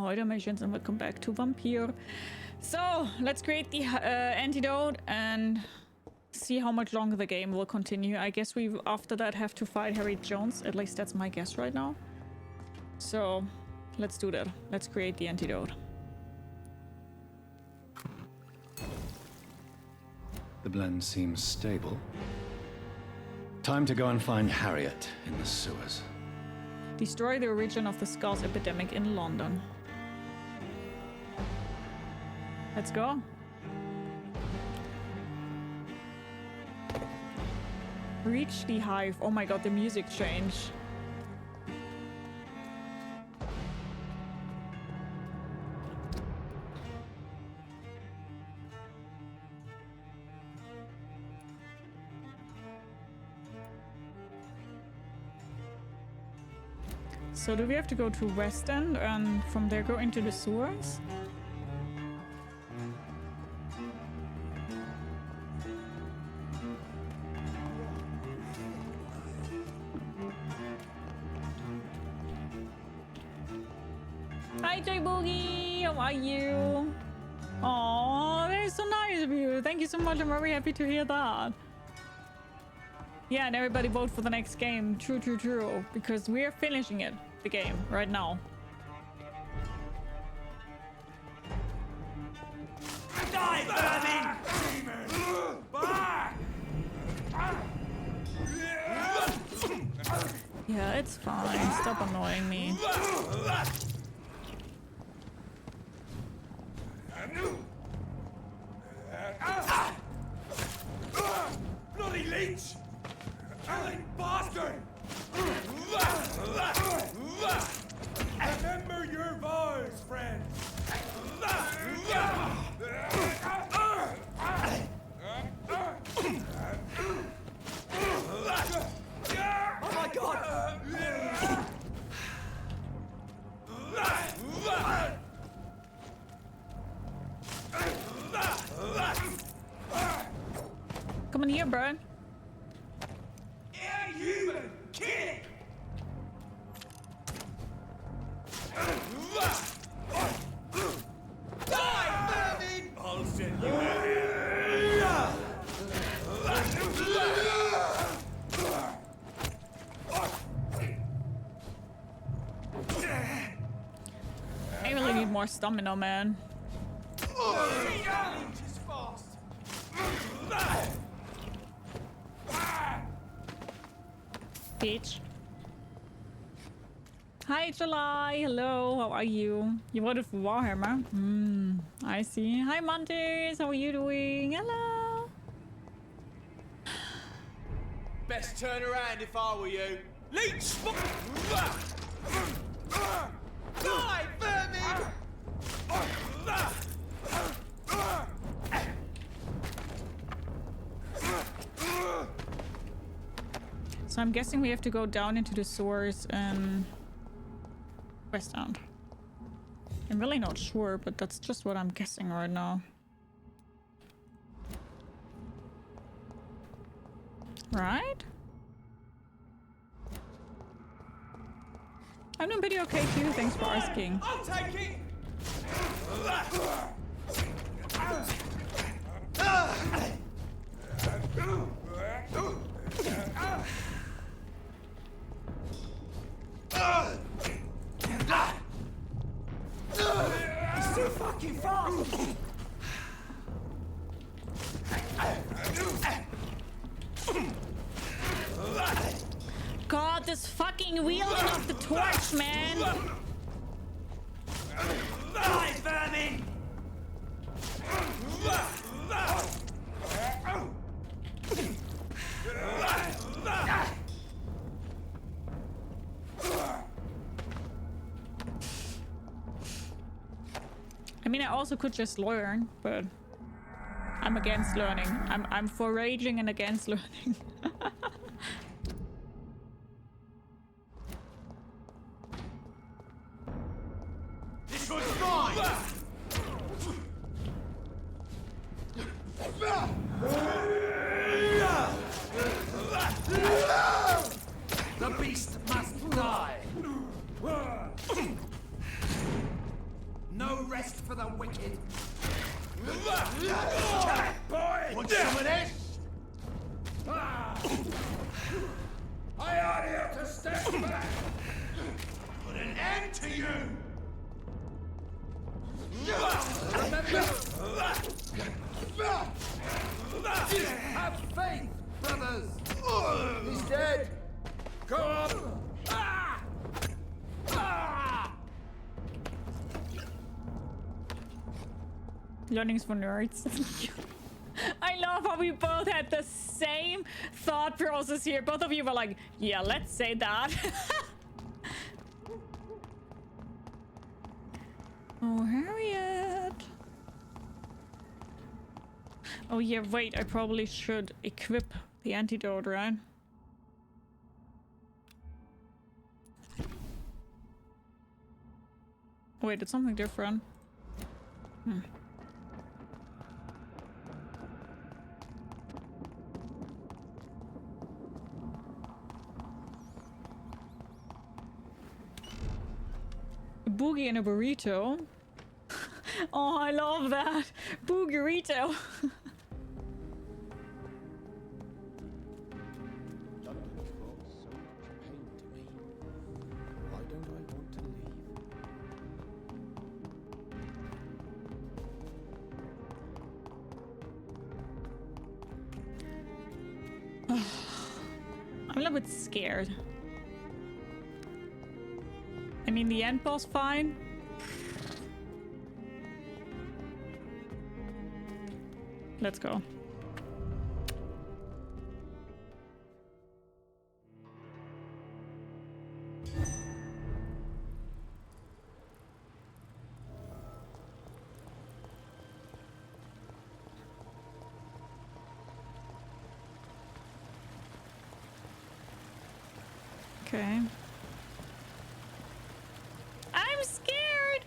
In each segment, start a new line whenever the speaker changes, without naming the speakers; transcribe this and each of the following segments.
ahoy missions and welcome back to Vampyr. So, let's create the antidote and see how much longer the game will continue. I guess we, after that, have to fight Harry Jones. At least that's my guess right now. So, let's do that. Let's create the antidote.
The blend seems stable. Time to go and find Harriet in the sewers.
Destroy the origin of the skals epidemic in London. Let's go. Reach the hive. Oh my god, the music changed. So do we have to go to West End and from there go into the sewers? Hi Jay Boogie, how are you? Oh, that is so nice of you. Thank you so much. I'm very happy to hear that. Yeah, and everybody vote for the next game. True, true, true. Because we're finishing it, the game, right now.
Die, vermin! Back!
Yeah, it's fine. Stop annoying me.
Bloody leech! Killing bastard! Remember your vows, friends! Oh my god!
Come on here, bro.
Human! Kill it! Die, vermin! I'll send you
I really need more stamina, man. Peach. Hi, July. Hello. How are you? You voted for Warhammer. I see. Hi, Montes. How are you doing? Hello.
Best turn around if I were you. Leech! Die, vermin!
So I'm guessing we have to go down into the sewers and West End. I'm really not sure, but that's just what I'm guessing right now. Right? I'm doing pretty okay too, thanks for asking.
I'll take it! It's too fucking fast!
God, this fucking wielding of the torch, man!
Die, vermin!
I mean, I also could just learn, but I'm against learning. I'm for raging and against learning.
This one's mine! The beast must die! rest for the wicked. Boy! Want some of this? I are here to step back. Put an end to you. Have faith, brothers. He's dead. Go on.
Learnings for nerds. I love how we both had the same thought process here. Both of you were like, yeah, let's say that. Oh, Harriet. Oh yeah, wait, I probably should equip the antidote, right? Wait, it's something different. A boogie and a burrito. Oh, I love that. Boogerito. I'm a little bit scared. I mean, the end boss fine. Let's go. Okay. I'm scared.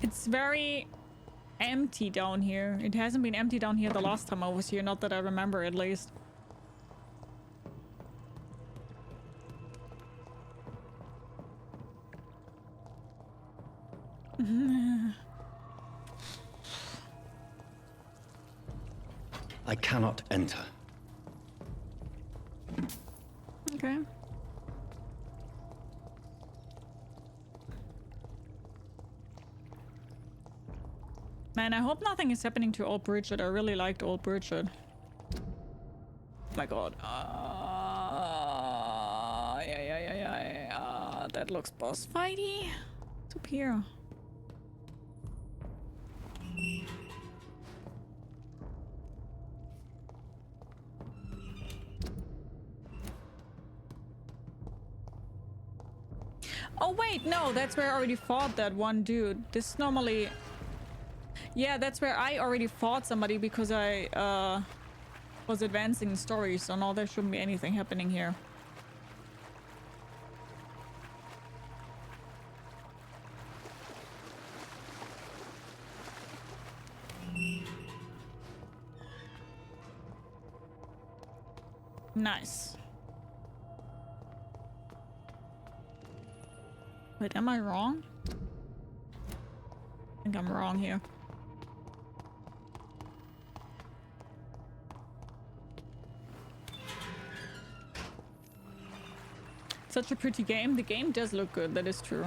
It's very empty down here. It hasn't been empty down here the last time I was here, not that I remember at least.
I cannot enter.
Okay. Man, I hope nothing is happening to Old Bridget. I really liked Old Bridget. My god. Yeah. That looks boss fighty. It's up here. Oh wait, no, that's where I already fought that one dude. This normally... Yeah, that's where I already fought somebody because I was advancing the story, so no, there shouldn't be anything happening here. Nice. Wait, am I wrong? I think I'm wrong here. Such a pretty game. The game does look good, that is true.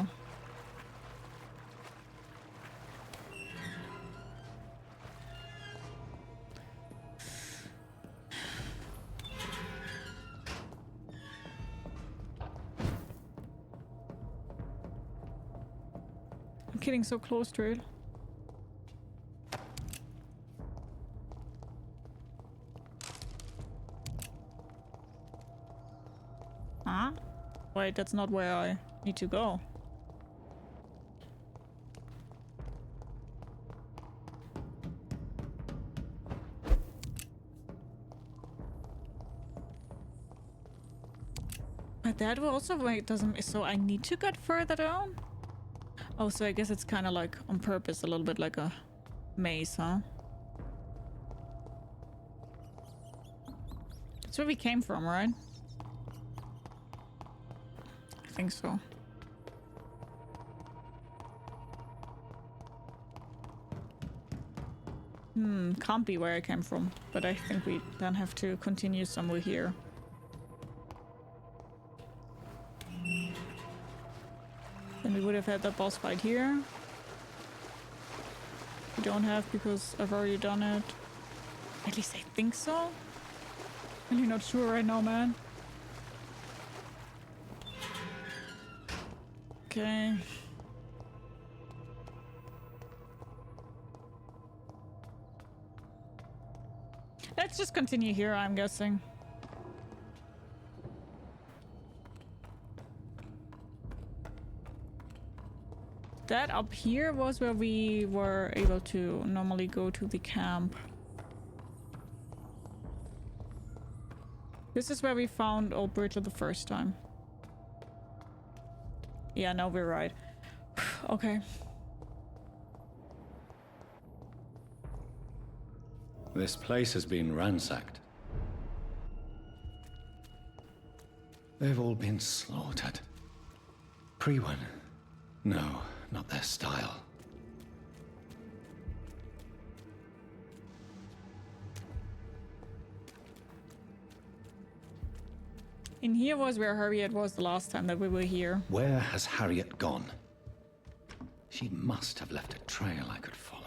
I'm getting so close to it. Huh? Wait, that's not where I need to go. But that will also wait, doesn't, so I need to get further down? Oh, so I guess it's kind of like on purpose, a little bit like a maze, huh? That's where we came from, right? I think so. Can't be where I came from, but I think we then have to continue somewhere here. Then we would have had that boss fight here. We don't have because I've already done it. At least I think so. Really not sure right now, man. Okay. Let's just continue here, I'm guessing. That up here was where we were able to normally go to the camp. This is where we found Old Bridger the first time. Yeah, no, we're right. Okay.
This place has been ransacked. They've all been slaughtered. Pre-one. No, not their style.
In here was where Harriet was the last time that we were here.
Where has Harriet gone? She must have left a trail I could follow.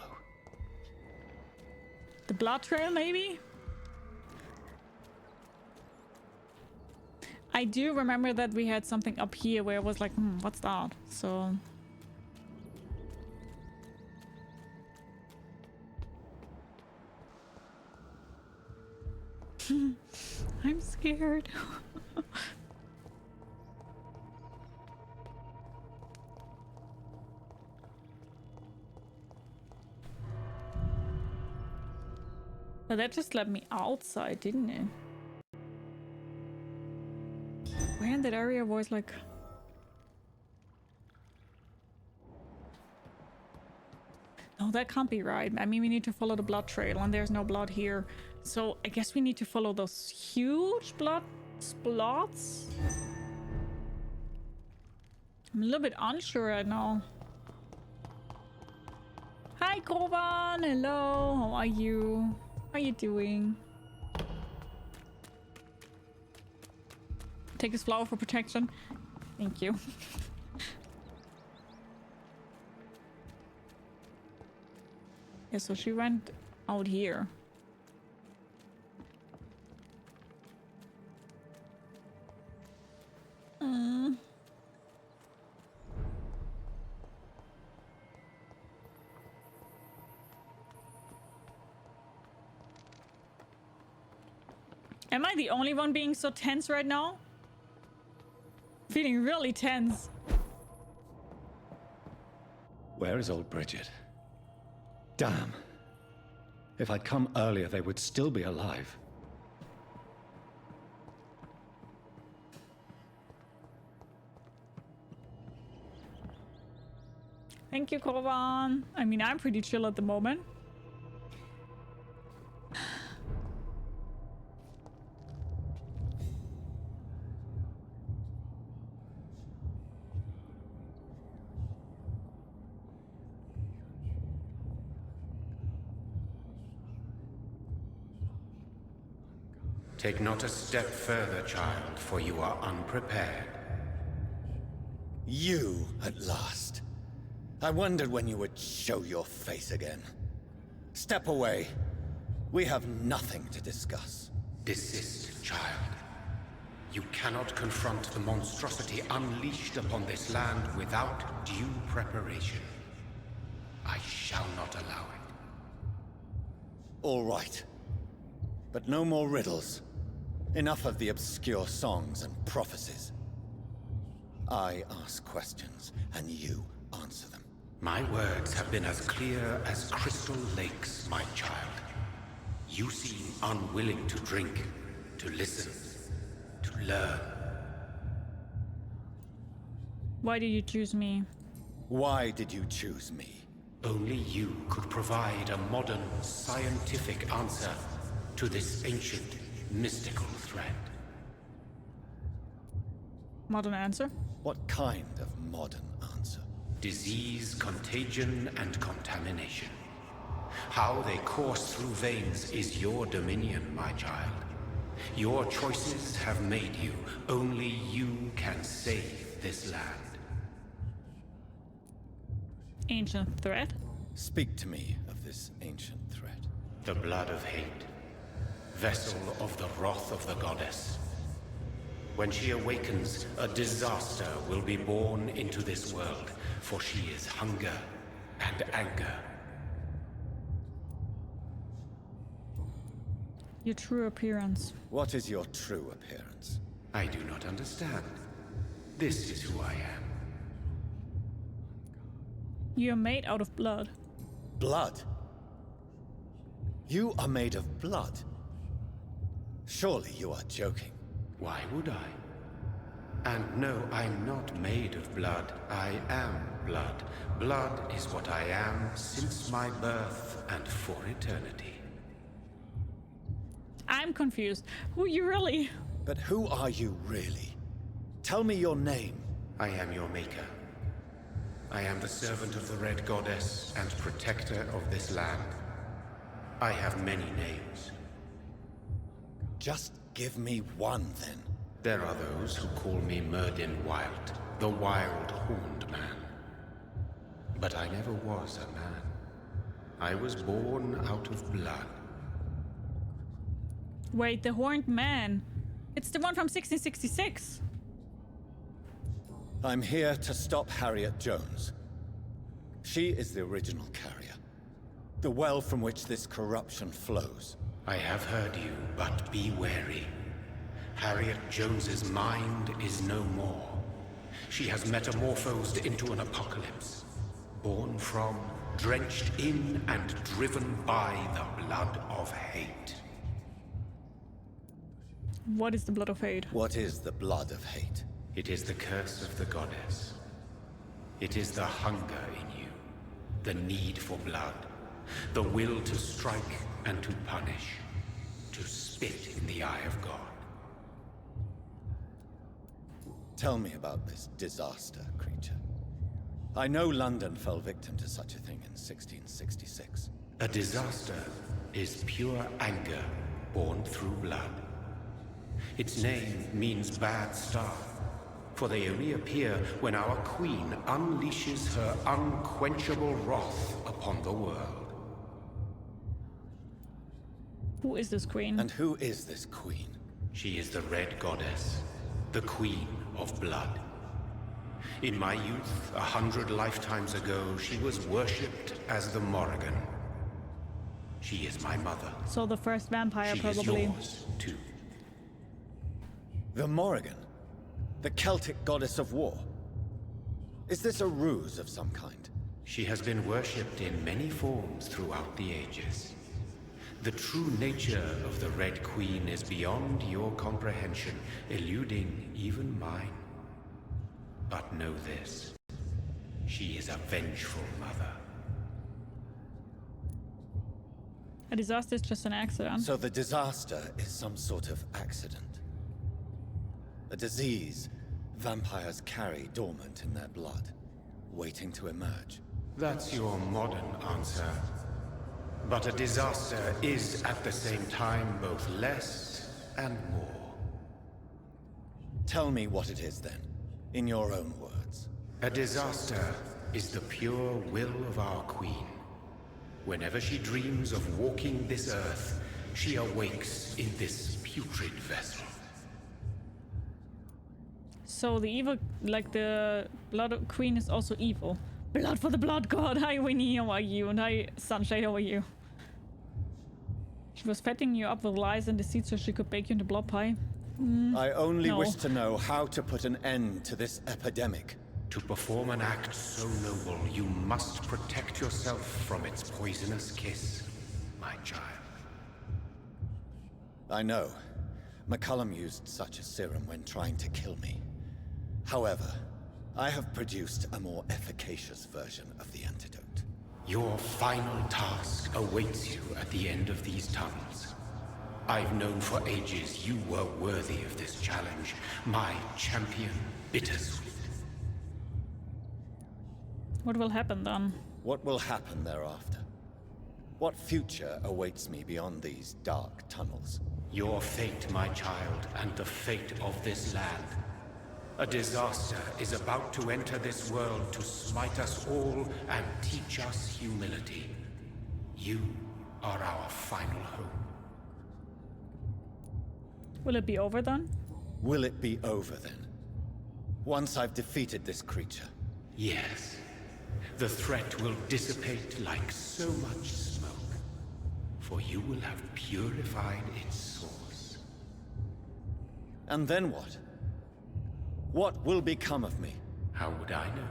The blood trail, maybe? I do remember that we had something up here where it was like, what's that? So... I'm scared. But that just let me outside, didn't it? Where in that area was like... No, that can't be right. I mean, we need to follow the blood trail and there's no blood here. So I guess we need to follow those huge blood splots. I'm a little bit unsure right now. Hi, Grovan. Hello. How are you? How are you doing? Take this flower for protection. Thank you. Yeah, so she went out here. Am I the only one being so tense right now? Feeling really tense.
Where is old Bridget? Damn. If I'd come earlier, they would still be alive.
Thank you, Korvan. I mean, I'm pretty chill at the moment.
Take not a step further, child, for you are unprepared.
You, at last. I wondered when you would show your face again. Step away. We have nothing to discuss.
Desist, child. You cannot confront the monstrosity unleashed upon this land without due preparation. I shall not allow it.
All right. But no more riddles. Enough of the obscure songs and prophecies. I ask questions, and you answer them.
My words have been as clear as crystal lakes, my child. You seem unwilling to drink, to listen, to learn.
Why did you choose me?
Why did you choose me?
Only you could provide a modern, scientific answer to this ancient, mystical threat.
Modern answer.
What kind of modern answer?
Disease, contagion, and contamination. How they course through veins is your dominion, my child. Your choices have made you. Only you can save this land.
Ancient threat.
Speak to me of this ancient threat.
The blood of hate. Vessel of the wrath of the goddess. When she awakens, a disaster will be born into this world, for she is hunger and anger.
Your true appearance.
What is your true appearance?
I do not understand. This is who I am.
You're made out of blood.
Blood? You are made of blood? Surely you are joking.
Why would I? And no, I'm not made of blood. I am blood. Blood is what I am since my birth and for eternity.
I'm confused. Who are you really?
But who are you really? Tell me your name.
I am your maker. I am the servant of the Red Goddess and protector of this land. I have many names.
Just give me one, then.
There are those who call me Myrddin Wild, the Wild Horned Man. But I never was a man. I was born out of blood.
Wait, the Horned Man. It's the one from 1666.
I'm here to stop Harriet Jones. She is the original carrier. The well from which this corruption flows.
I have heard you, but be wary. Harriet Jones's mind is no more. She has metamorphosed into an apocalypse. Born from, drenched in, and driven by the blood of hate.
What is the blood of hate?
What is the blood of hate?
It is the curse of the goddess. It is the hunger in you, the need for blood, the will to strike and to punish, to spit in the eye of God.
Tell me about this disaster, creature. I know London fell victim to such a thing in 1666.
A disaster is pure anger born through blood. Its name means bad star, for they only appear when our queen unleashes her unquenchable wrath upon the world.
Who is this queen?
And who is this queen?
She is the Red Goddess, the Queen of Blood. In my youth, 100 lifetimes ago, she was worshipped as the Morrigan. She is my mother.
So the first vampire,
She
probably.
is yours, too.
The Morrigan? The Celtic goddess of war? Is this a ruse of some kind?
She has been worshipped in many forms throughout the ages. The true nature of the Red Queen is beyond your comprehension, eluding even mine. But know this. She is a vengeful mother.
A disaster is just an accident.
So the disaster is some sort of accident. A disease vampires carry dormant in their blood, waiting to emerge.
That's your modern answer. But a disaster is at the same time both less and more.
Tell me what it is then, in your own words.
A disaster is the pure will of our queen. Whenever she dreams of walking this earth, she awakes in this putrid vessel.
So the evil, like the blood queen is also evil. Blood for the blood god. Hi Winnie, how are you? And hi Sunshine, how are you? She was fattening you up with lies and deceit so she could bake you into blood pie.
I only
no.
wish to know how to put an end to this epidemic.
To perform an act so noble, you must protect yourself from its poisonous kiss, my child.
I know. McCullum used such a serum when trying to kill me. However, I have produced a more efficacious version of the antidote.
Your final task awaits you at the end of these tunnels. I've known for ages you were worthy of this challenge. My champion, Bittersweet.
What will happen then?
What will happen thereafter? What future awaits me beyond these dark tunnels?
Your fate, my child, and the fate of this land. A disaster is about to enter this world to smite us all and teach us humility. You are our final hope.
Will it be over then?
Will it be over then? Once I've defeated this creature?
Yes. The threat will dissipate like so much smoke, for you will have purified its source.
And then what? What will become of me?
How would I know?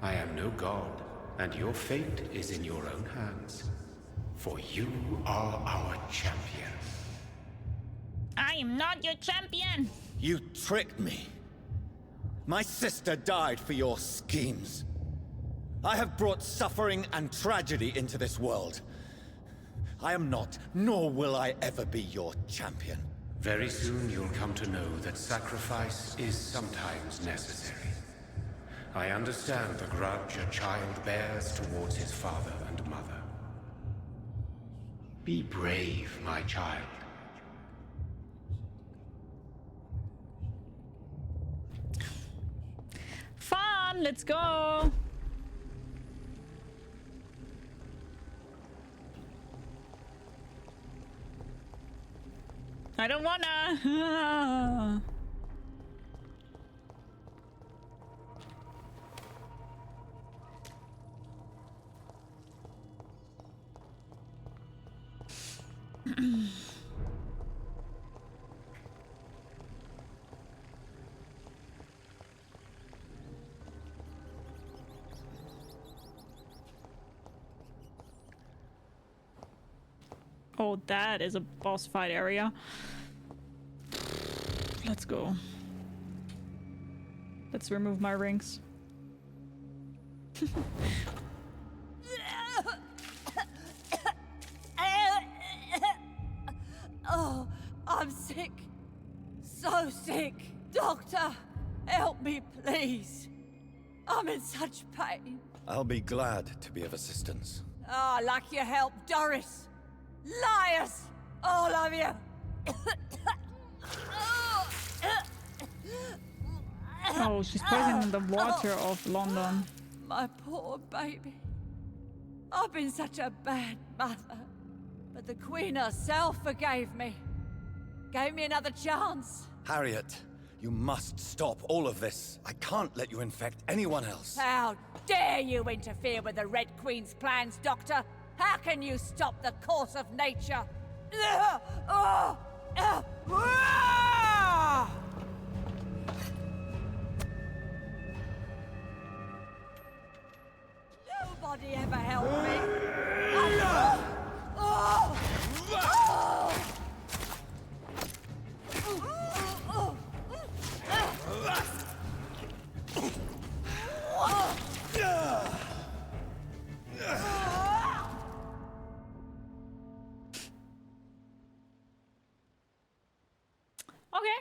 I am no god, and your fate is in your own hands. For you are our champion.
I am not your champion!
You tricked me. My sister died for your schemes. I have brought suffering and tragedy into this world. I am not, nor will I ever be your champion.
Very soon you'll come to know that sacrifice is sometimes necessary. I understand the grudge a child bears towards his father and mother. Be brave, my child.
Fun! Let's go! I don't wanna! Oh, that is a boss fight area. Let's go. Let's remove my rings.
Oh, I'm sick. So sick. Doctor, help me, please. I'm in such pain.
I'll be glad to be of assistance.
Ah, like your help, Doris. Liars! All of you!
Oh, she's poisoning the water of London.
My poor baby. I've been such a bad mother. But the Queen herself forgave me. Gave me another chance.
Harriet, you must stop all of this. I can't let you infect anyone else.
How dare you interfere with the Red Queen's plans, Doctor? How can you stop the course of nature? Nobody ever helped me.
Okay.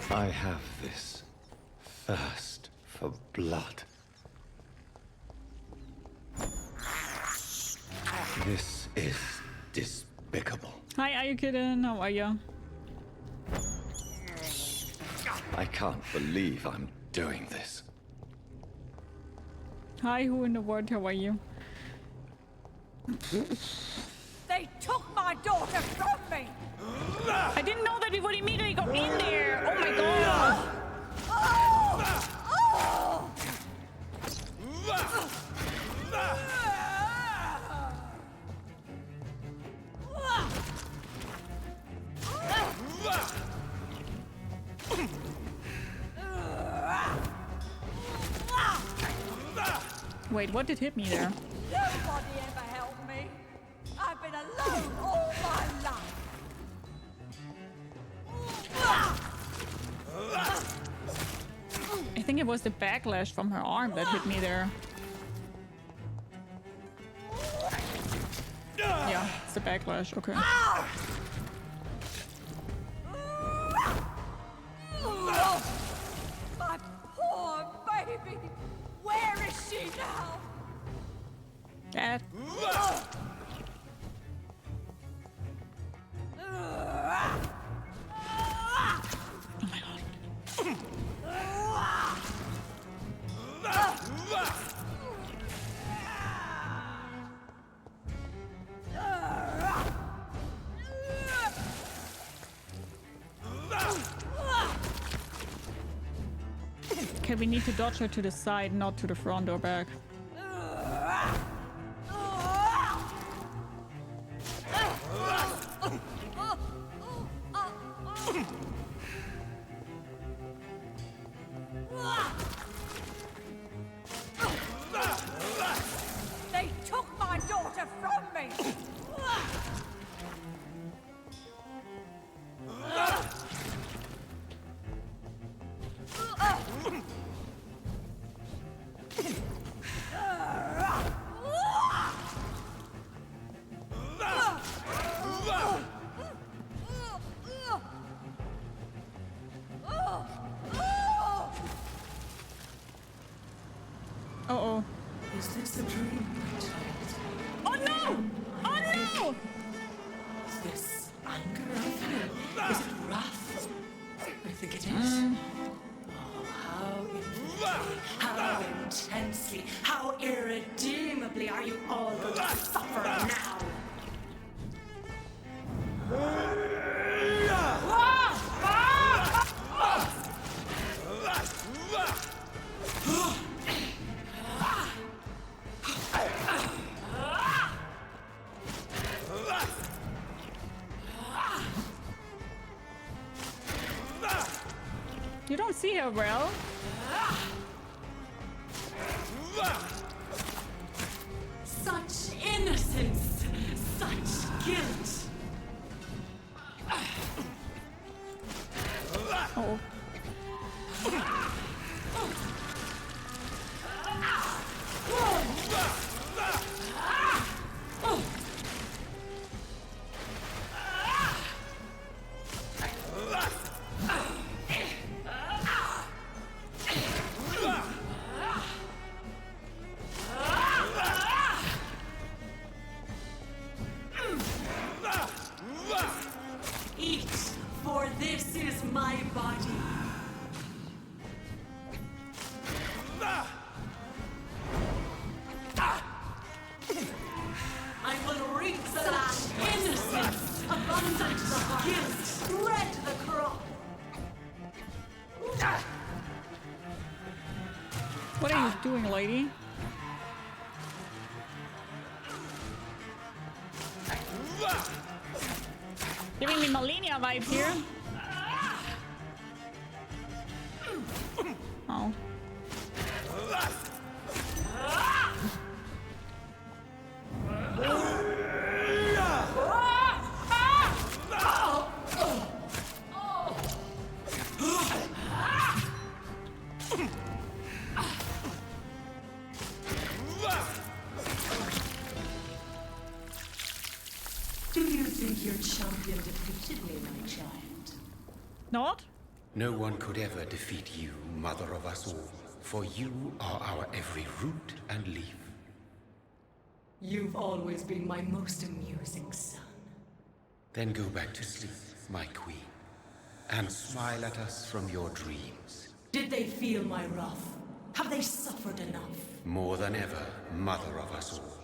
I have this thirst for blood. This is despicable.
Hi, are you kidding? How are you?
I can't believe I'm doing this.
Hi, who in the world? How are you?
They took my daughter from me!
I didn't know that we would immediately go in there. Oh my god. Wait, what did hit me there?
Nobody ever helped me. I've been alone all my life.
think it was the backlash from her arm that hit me there. Yeah, it's the backlash. Okay.
My poor baby! Where is she now?
Dad. Oh my god. Okay, we need to dodge her to the side, not to the front or back.
They took my daughter from me!
Uh-oh.
Is this a dream, my child?
Oh no! Oh no!
Is this anger I feel? Is it wrath? I think it is. Oh, how intensely, how irredeemably are you all going to suffer now?
You don't see her well.
Such innocence, such guilt.
Oh.
Eat, for this is my body. I will reap the last innocence, abundant the guilt, spread the crop.
What are you doing, lady? Giving me Malenia vibes here. Oh.
Do you think your champion defeated me, my child?
Not?
No one could ever defeat you, mother of us all, for you are our every root and leaf.
You've always been my most amusing son.
Then go back to sleep, my queen, and smile at us from your dreams.
Did they feel my wrath? Have they suffered enough?
More than ever, mother of us all.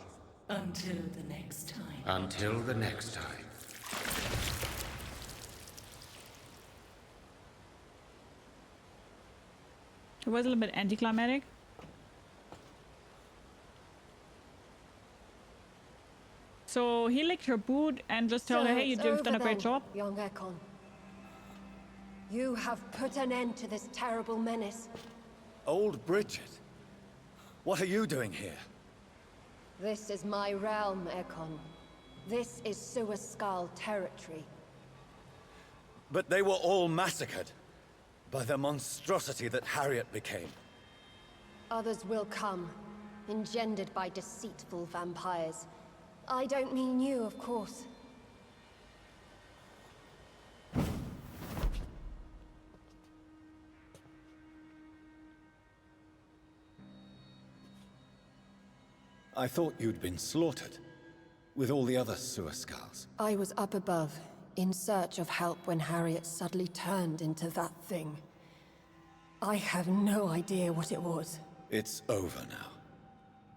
Until the next time.
Until the next time.
It was a little bit anticlimactic. So he licked her boot and just told her, hey, you've done a great job.
Young Ekon. You have put an end to this terrible menace.
Old Bridget? What are you doing here?
This is my realm, Ekon. This is Skal territory.
But they were all massacred by the monstrosity that Harriet became.
Others will come, engendered by deceitful vampires. I don't mean you, of course.
I thought you'd been slaughtered, with all the other sewer skals.
I was up above, in search of help when Harriet suddenly turned into that thing. I have no idea what it was.
It's over now.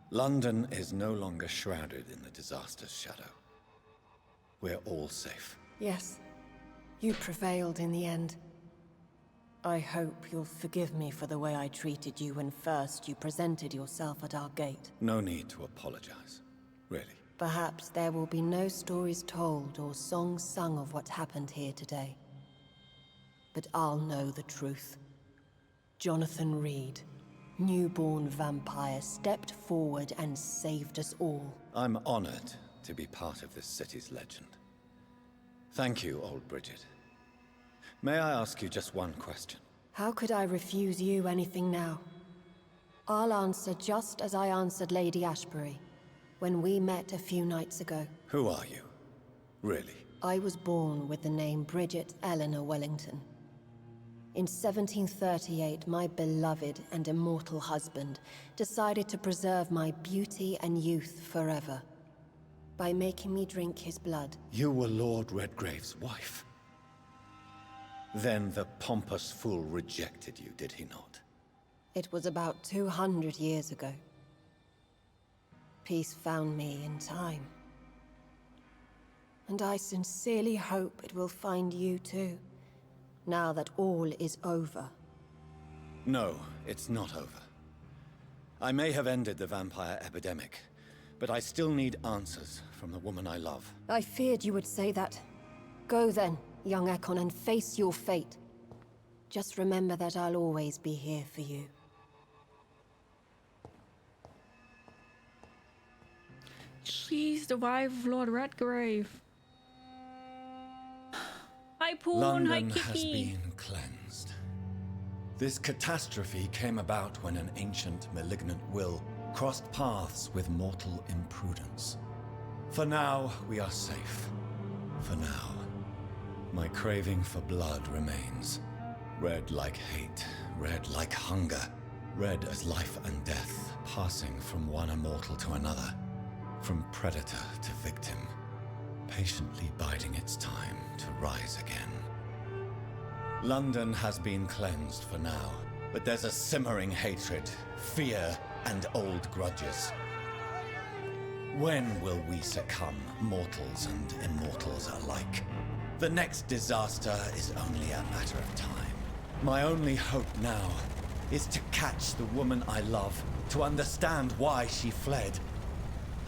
London is no longer shrouded in the disaster's shadow. We're all safe.
Yes, you prevailed in the end. I hope you'll forgive me for the way I treated you when first you presented yourself at our gate.
No need to apologize, really.
Perhaps there will be no stories told or songs sung of what happened here today. But I'll know the truth. Jonathan Reid, newborn vampire, stepped forward and saved us all.
I'm honored to be part of this city's legend. Thank you, old Bridget. May I ask you just one question?
How could I refuse you anything now? I'll answer just as I answered Lady Ashbury when we met a few nights ago.
Who are you? Really?
I was born with the name Bridget Eleanor Wellington. In 1738, my beloved and immortal husband decided to preserve my beauty and youth forever by making me drink his blood.
You were Lord Redgrave's wife. Then the pompous fool rejected you, did he not?
It was about 200 years ago. Peace found me in time. And I sincerely hope it will find you too, now that all is over.
No, it's not over. I may have ended the vampire epidemic, but I still need answers from the woman I love.
I feared you would say that. Go then, young Ekon, and face your fate. Just remember that I'll always be here for you.
She's the wife of Lord Redgrave. Hi Poon,
London
hi
has
Kiki.
been cleansed. This catastrophe came about when an ancient malignant will crossed paths with mortal imprudence. For now, we are safe. For now. My craving for blood remains. Red like hate, red like hunger. Red as life and death, passing from one immortal to another. From predator to victim. Patiently biding its time to rise again. London has been cleansed for now, but there's a simmering hatred, fear, and old grudges. When will we succumb, mortals and immortals alike? The next disaster is only a matter of time. My only hope now is to catch the woman I love, to understand why she fled,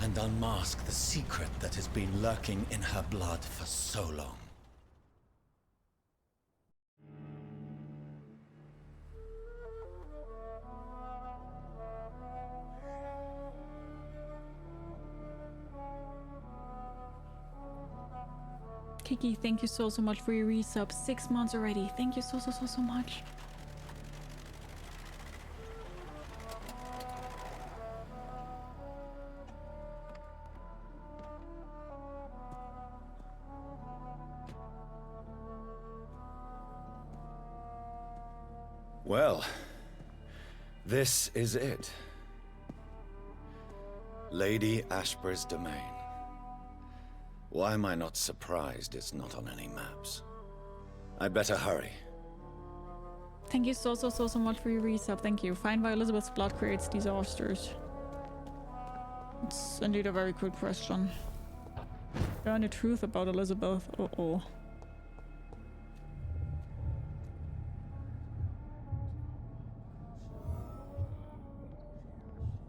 and unmask the secret that has been lurking in her blood for so long.
Kiki, thank you so much for your resub. 6 months already. Thank you so much.
Well, this is it. Lady Ashbury's domain. Why am I not surprised it's not on any maps? I'd better hurry.
Thank you so much for your resub. Thank you. Find why Elizabeth's blood creates disasters. It's indeed a very good question. Learn the truth about Elizabeth. Uh-oh.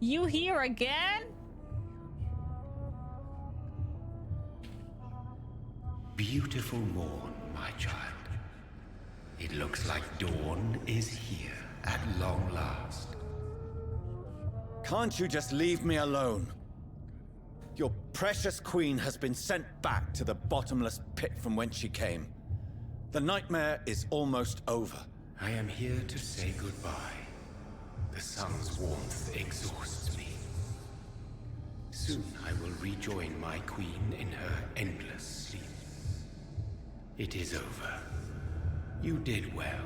You here again?
Beautiful morn, my child. It looks like dawn is here at long last.
Can't you just leave me alone? Your precious queen has been sent back to the bottomless pit from whence she came. The nightmare is almost over.
I am here to say goodbye. The sun's warmth exhausts me. Soon I will rejoin my queen in her endless sleep. It is over. You did well.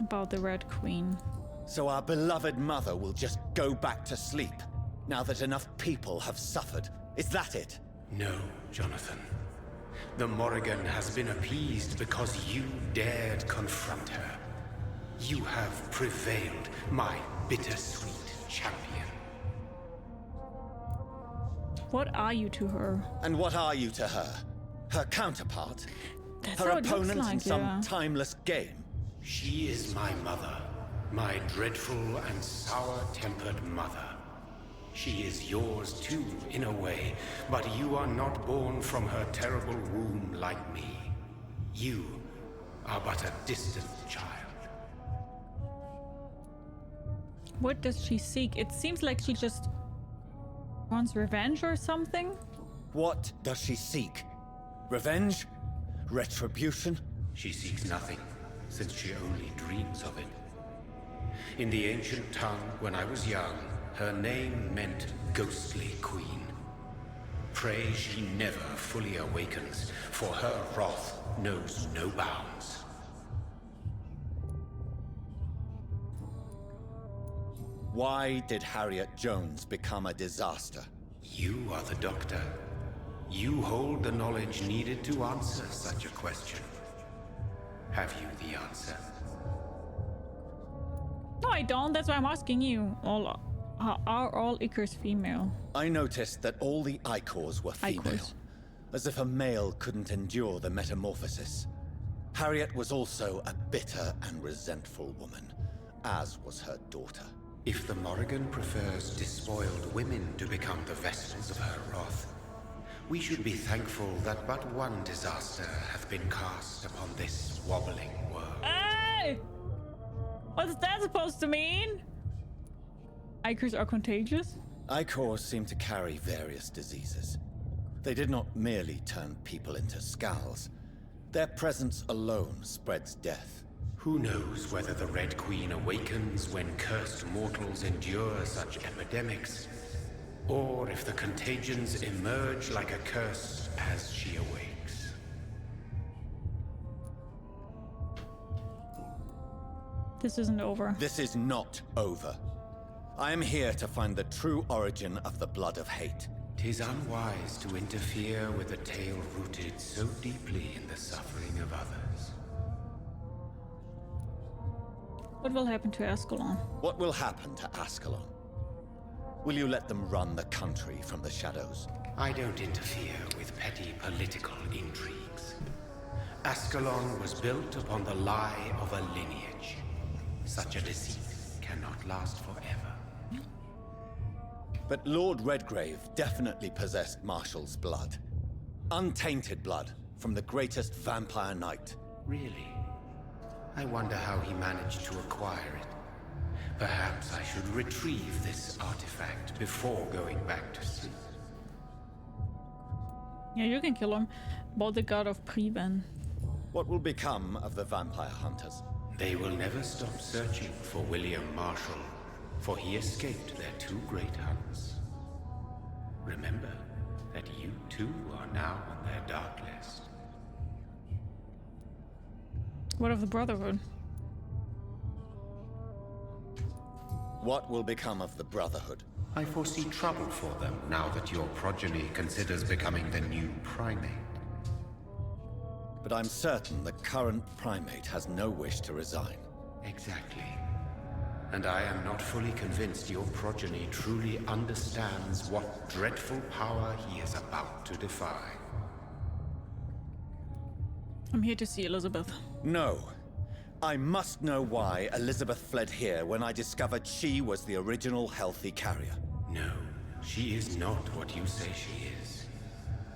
About the Red Queen.
So our beloved mother will just go back to sleep, now that enough people have suffered. Is that it?
No, Jonathan. The Morrigan has been appeased because you dared confront her. You have prevailed, my bittersweet champion.
What are you to her?
And what are you to her? Her counterpart?
That's
Her
how it looks
opponent in
like,
some
yeah.
timeless game?
She is my mother, my dreadful and sour-tempered mother. She is yours too, in a way, but you are not born from her terrible womb like me. You are but a distant child.
What does she seek? It seems like she just wants revenge or something.
What does she seek? Revenge? Retribution?
She seeks nothing, since she only dreams of it. In the ancient tongue, when I was young, her name meant Ghostly Queen. Pray she never fully awakens, for her wrath knows no bounds.
Why did Harriet Jones become a disaster?
You are the doctor. You hold the knowledge needed to answer such a question. Have you the answer?
No, I don't. That's why I'm asking you. Are all Ichors female?
I noticed that all the Ichors were female,
Ichors.
as if a male couldn't endure the metamorphosis. Harriet was also a bitter and resentful woman, as was her daughter.
If the Morrigan prefers despoiled women to become the vessels of her wrath, we should be thankful that but one disaster hath been cast upon this wobbling world.
Hey! What's that supposed to mean? Ichors are contagious?
Ichors seem to carry various diseases. They did not merely turn people into skals. Their presence alone spreads death.
Who knows whether the Red Queen awakens when cursed mortals endure such epidemics, or if the contagions emerge like a curse as she awakes.
This isn't over.
This is not over. I am here to find the true origin of the blood of hate.
'Tis unwise to interfere with a tale rooted so deeply in the suffering of others.
What will happen to Ascalon?
What will happen to Ascalon? Will you let them run the country from the shadows?
I don't interfere with petty political intrigues. Ascalon was built upon the lie of a lineage. Such a deceit cannot last forever.
But Lord Redgrave definitely possessed Marshall's blood. Untainted blood from the greatest vampire knight.
Really? I wonder how he managed to acquire it. Perhaps I should retrieve this artifact before going back to sleep.
Yeah, you can kill him. About the god of Preben.
What will become of the vampire hunters?
They will never stop searching for William Marshall, for he escaped their two great hunts. Remember that you too are now on their dark list.
What of the Brotherhood?
What will become of the Brotherhood?
I foresee trouble for them now that your progeny considers becoming the new primate.
But I'm certain the current primate has no wish to resign.
Exactly. And I am not fully convinced your progeny truly understands what dreadful power he is about to defy.
I'm here to see Elizabeth.
No. I must know why Elizabeth fled here when I discovered she was the original healthy carrier.
No, she is not what you say she is.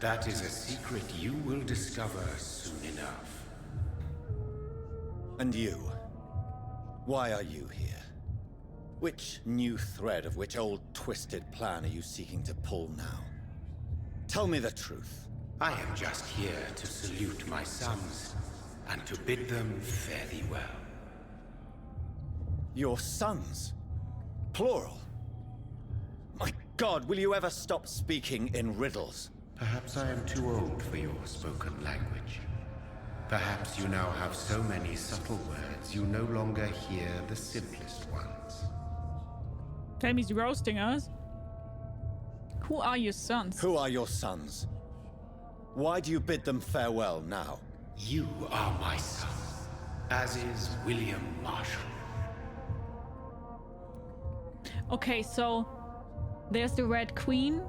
That is a secret you will discover soon enough.
And you? Why are you here? Which new thread of which old twisted plan are you seeking to pull now? Tell me the truth.
I am just here to salute my sons and to bid them fare thee well.
Your sons? Plural? My God, will you ever stop speaking in riddles?
Perhaps I am too old for your spoken language. Perhaps you now have so many subtle words you no longer hear the simplest ones.
Time he's roasting us. Who are your sons?
Who are your sons? Why do you bid them farewell now?
You are my son, as is William Marshall.
Okay, so there's the Red Queen.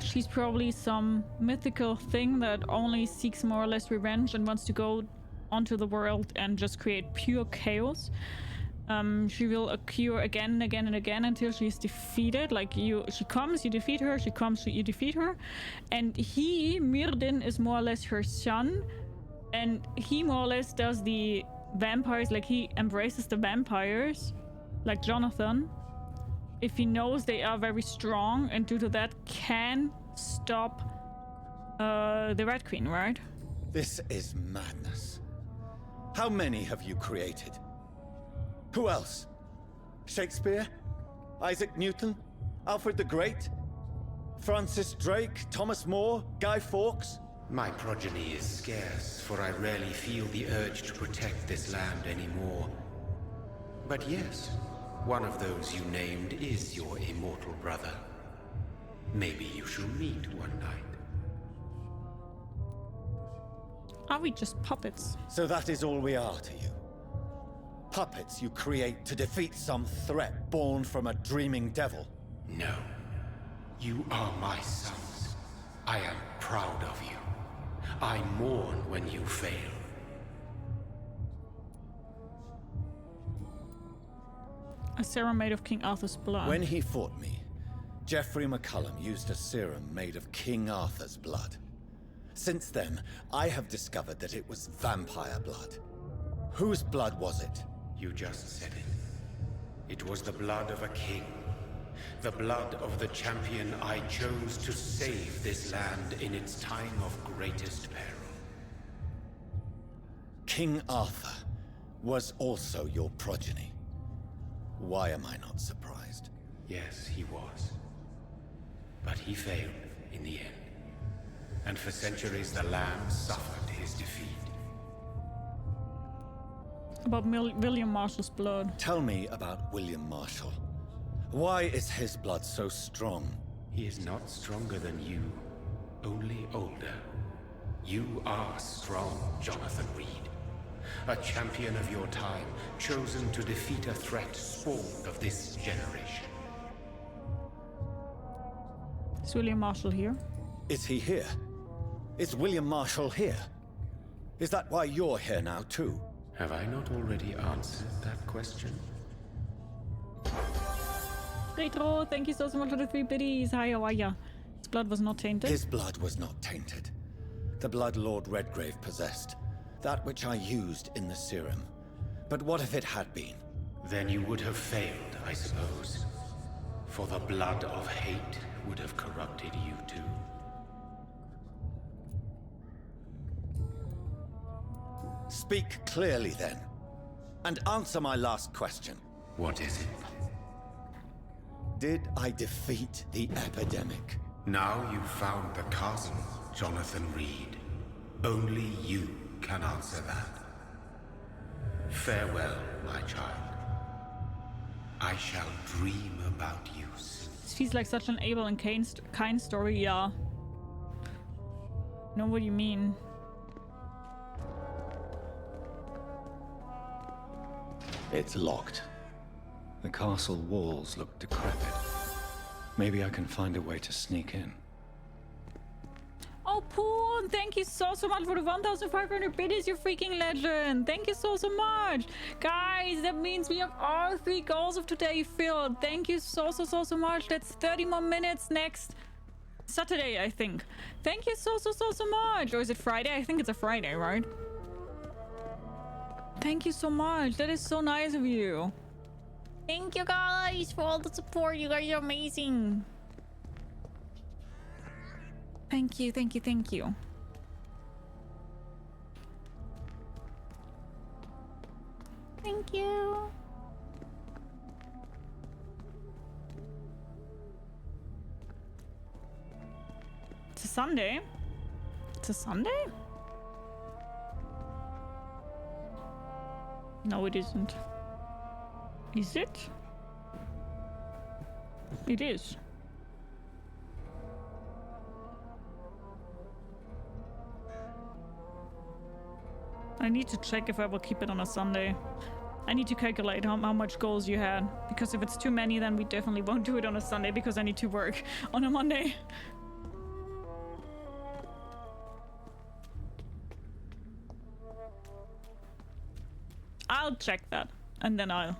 She's probably some mythical thing that only seeks more or less revenge and wants to go onto the world and just create pure chaos. She will occur again and again and again until she's defeated. Like she comes, you defeat her, she comes, you defeat her. And Myrdin, is more or less her son. And he more or less does the vampires, like he embraces the vampires, like Jonathan. If he knows they are very strong, and due to that can stop the Red Queen, right?
This is madness. How many have you created? Who else? Shakespeare? Isaac Newton? Alfred the Great? Francis Drake? Thomas More? Guy Fawkes?
My progeny is scarce, for I rarely feel the urge to protect this land anymore. But yes, one of those you named is your immortal brother. Maybe you shall meet one night.
Are we just puppets?
So that is all we are to you? Puppets you create to defeat some threat born from a dreaming devil?
No. You are my sons. I am proud of you. I mourn when you fail.
A serum made of King Arthur's blood.
When he fought me, Geoffrey McCullum used a serum made of King Arthur's blood. Since then, I have discovered that it was vampire blood. Whose blood was it?
You just said it. It was the blood of a king. The blood of the champion I chose to save this land in its time of greatest peril.
King Arthur was also your progeny. Why am I not surprised?
Yes, he was. But he failed in the end. And for centuries the land suffered his defeat.
About William Marshall's blood.
Tell me about William Marshall. Why is his blood so strong?
He is not stronger than you, only older. You are strong, Jonathan Reid. A champion of your time, chosen to defeat a threat spawned of this generation.
Is William Marshall here?
Is he here? Is William Marshall here? Is that why you're here now, too?
Have I not already answered that question?
Retro, thank you so much for the 3 biddies. Hi, how are ya? His blood was not tainted.
His blood was not tainted. The blood Lord Redgrave possessed. That which I used in the serum. But what if it had been?
Then you would have failed, I suppose. For the blood of hate would have corrupted you too.
Speak clearly then. And answer my last question.
What is it?
Did I defeat the epidemic?
Now you've found the castle, Jonathan Reid. Only you can answer that. Farewell, my child. I shall dream about you soon.
She's like such an able and kind story, yeah. Know what you mean.
It's locked. The castle walls look decrepit. Maybe I can find a way to sneak in.
Oh, Poon, thank you so much for the 1,500 biddies, you freaking legend. Thank you so much. Guys, that means we have all 3 goals of today filled. Thank you so much. That's 30 more minutes next Saturday, I think. Thank you so much. Or is it Friday? I think it's a Friday, right? Thank you so much. That is so nice of you. Thank you guys for all the support. You guys are amazing. Thank you. Thank you. Sunday. It's a Sunday? No, it isn't. Is it? It is. I need to check if I will keep it on a Sunday. I need to calculate how much goals you had. Because if it's too many, then we definitely won't do it on a Sunday because I need to work on a Monday. I'll check that and then I'll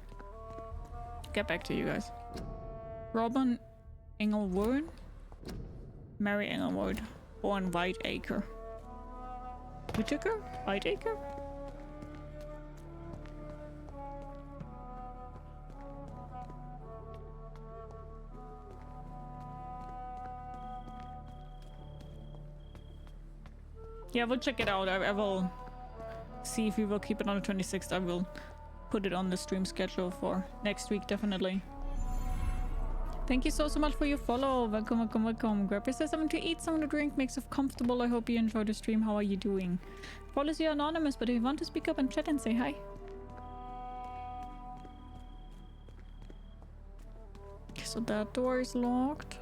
get back to you guys. Robin Englewood, Mary Englewood, born Whiteacre. Whitaker? Whiteacre? Yeah, we'll check it out. I will see if we will keep it on the 26th. I will put it on the stream schedule for next week, definitely. Thank you so much for your follow. Welcome, welcome, welcome. Grab yourself something to eat, something to drink, makes it comfortable. I hope you enjoy the stream. How are you doing? Follows you anonymous, but if you want to speak up and chat and say hi. So that door is locked.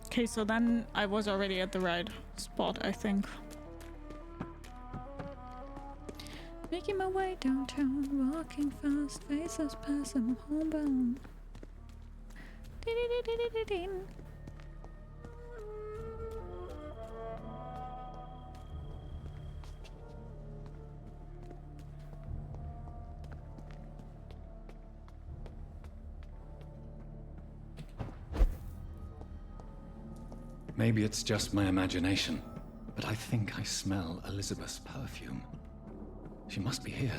Okay, so then I was already at the right spot, I think. Making my way downtown, walking fast, faces pass, I'm homebound.
Maybe it's just my imagination, but I think I smell Elizabeth's perfume. She must be here.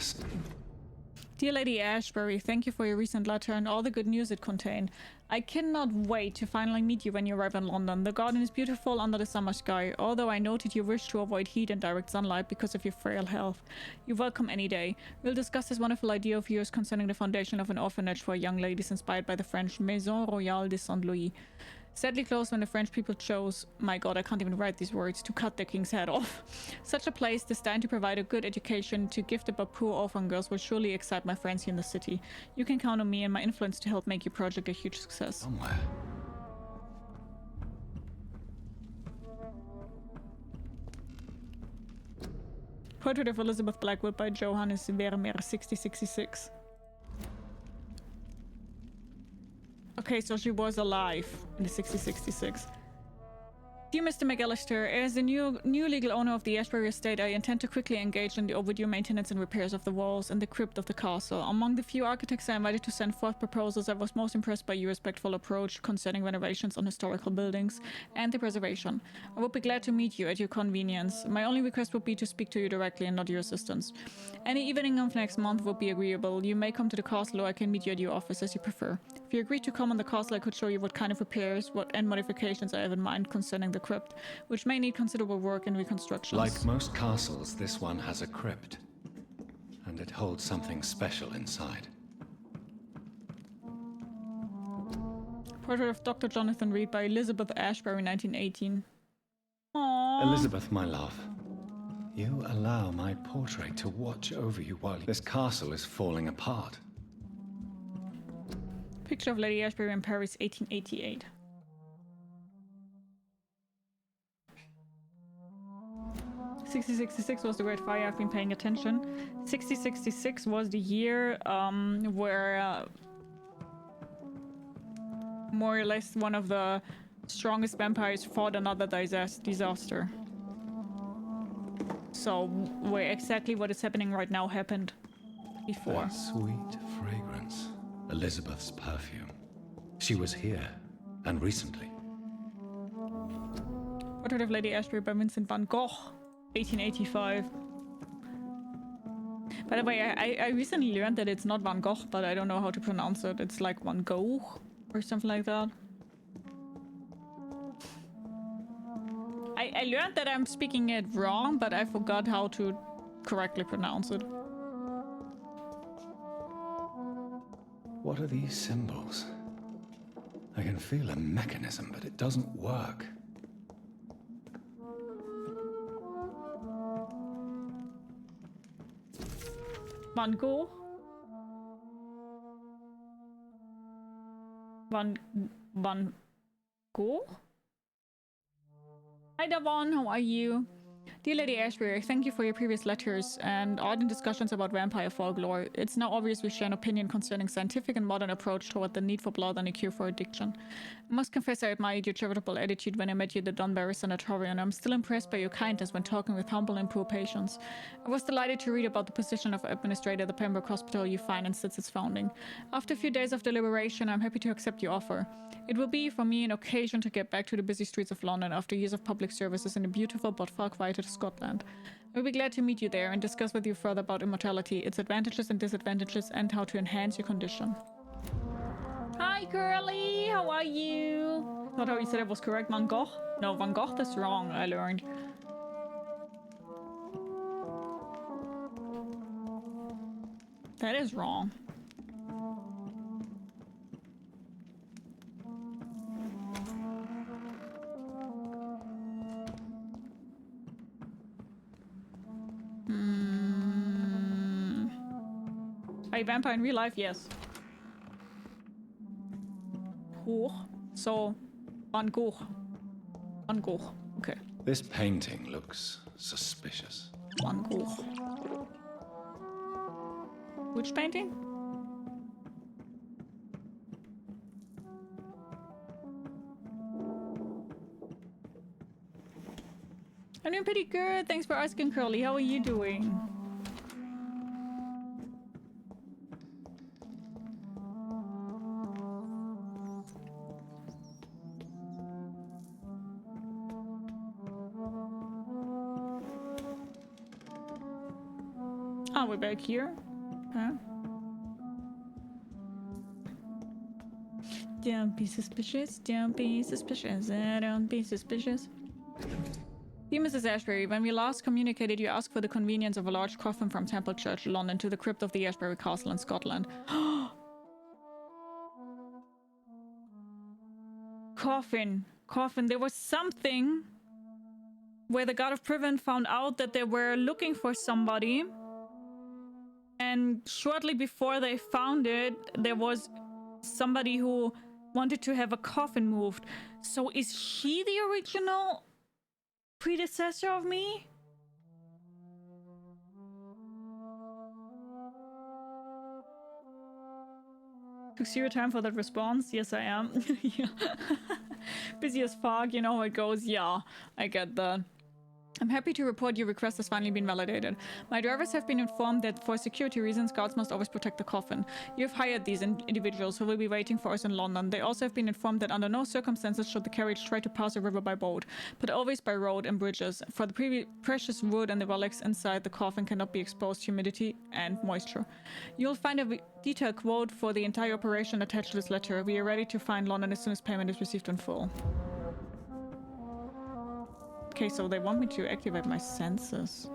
Dear Lady Ashbury, thank you for your recent letter and all the good news it contained. I cannot wait to finally meet you when you arrive in London. The garden is beautiful under the summer sky, although I noted you wish to avoid heat and direct sunlight because of your frail health. You're welcome any day. We'll discuss this wonderful idea of yours concerning the foundation of an orphanage for young ladies inspired by the French Maison Royale de Saint-Louis. Sadly closed when the French people chose, my god, I can't even write these words, to cut their king's head off. Such a place destined to provide a good education to gifted but poor orphan girls will surely excite my friends here in the city. You can count on me and my influence to help make your project a huge success.
Somewhere.
Portrait of Elizabeth Blackwood by Johannes Vermeer, 6066. Okay, so she was alive in the 6066. Dear Mr. McAllister, as the new legal owner of the Ashbury estate, I intend to quickly engage in the overdue maintenance and repairs of the walls and the crypt of the castle. Among the few architects I invited to send forth proposals, I was most impressed by your respectful approach concerning renovations on historical buildings and the preservation. I would be glad to meet you at your convenience. My only request would be to speak to you directly and not your assistants. Any evening of next month would be agreeable. You may come to the castle or I can meet you at your office as you prefer. If you agree to come on the castle, I could show you what kind of repairs and modifications I have in mind concerning the crypt, which may need considerable work and reconstructions.
Like most castles, this one has a crypt, and it holds something special inside.
Portrait of Dr. Jonathan Reid by Elizabeth Ashbury, 1918. Aww.
Elizabeth, my love, you allow my portrait to watch over you while this castle is falling apart.
Picture of Lady Ashbury in Paris, 1888. '66 was the Great Fire. I've been paying attention. 6066 was the year where more or less one of the strongest vampires fought another disaster. So where exactly what is happening right now happened before.
That sweet fragrance. Elizabeth's perfume. She was here, and recently.
Portrait of Lady Ashbury by Vincent van Gogh, 1885. By the way, I recently learned that it's not Van Gogh, but I don't know how to pronounce it. It's like Van Gogh or something like that. I learned that I'm speaking it wrong, but I forgot how to correctly pronounce it.
What are these symbols? I can feel a mechanism, but it doesn't work.
Van Gogh. Van Gogh? Hi Davon, how are you? Dear Lady Ashbury, thank you for your previous letters and ardent discussions about vampire folklore. It's now obvious we share an opinion concerning scientific and modern approach toward the need for blood and a cure for addiction. I must confess I admired your charitable attitude when I met you at the Dunbury Sanatorium. I'm still impressed by your kindness when talking with humble and poor patients. I was delighted to read about the position of administrator at the Pembroke Hospital you financed since its founding. After a few days of deliberation, I'm happy to accept your offer. It will be, for me, an occasion to get back to the busy streets of London after years of public services in the beautiful but far quieter Scotland. I will be glad to meet you there and discuss with you further about immortality, its advantages and disadvantages, and how to enhance your condition. Hi, Curly! How are you? Not how you said it was correct. Van Gogh? No, Van Gogh, that's wrong, I learned. That is wrong. Are you a vampire in real life? Yes. Hoch. So, Van Gogh. Van Gogh. Okay.
This painting looks suspicious.
Van Gogh. Which painting? I'm doing pretty good. Thanks for asking, Curly. How are you doing? Oh, we're back here. Huh? Don't be suspicious. Don't be suspicious. Don't be suspicious. Dear Mrs. Ashbury, when we last communicated, you asked for the convenience of a large coffin from Temple Church, London, to the crypt of the Ashbury Castle in Scotland. Coffin. Coffin. There was something where the God of Privent found out that they were looking for somebody. And shortly before they found it, there was somebody who wanted to have a coffin moved. So is she the original predecessor of me? Took zero time for that response. Yes, I am. Yeah. Busy as fuck, you know how it goes. Yeah, I get that. I'm happy to report your request has finally been validated. My drivers have been informed that for security reasons, guards must always protect the coffin. You have hired these individuals who will be waiting for us in London. They also have been informed that under no circumstances should the carriage try to pass a river by boat, but always by road and bridges. For the precious wood and the relics inside the coffin cannot be exposed to humidity and moisture. You'll find a detailed quote for the entire operation attached to this letter. We are ready to find London as soon as payment is received in full. Okay, so they want me to activate my senses.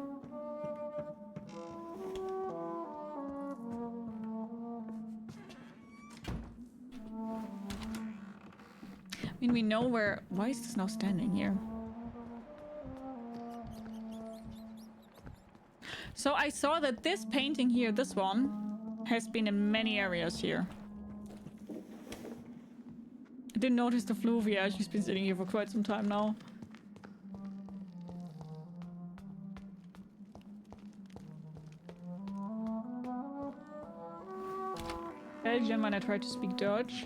I mean, we know where... Why is this now standing here? So I saw that this painting here, this one, has been in many areas here. I didn't notice the flu-ravaged. She's been sitting here for quite some time now. Belgian when I tried to speak Dutch.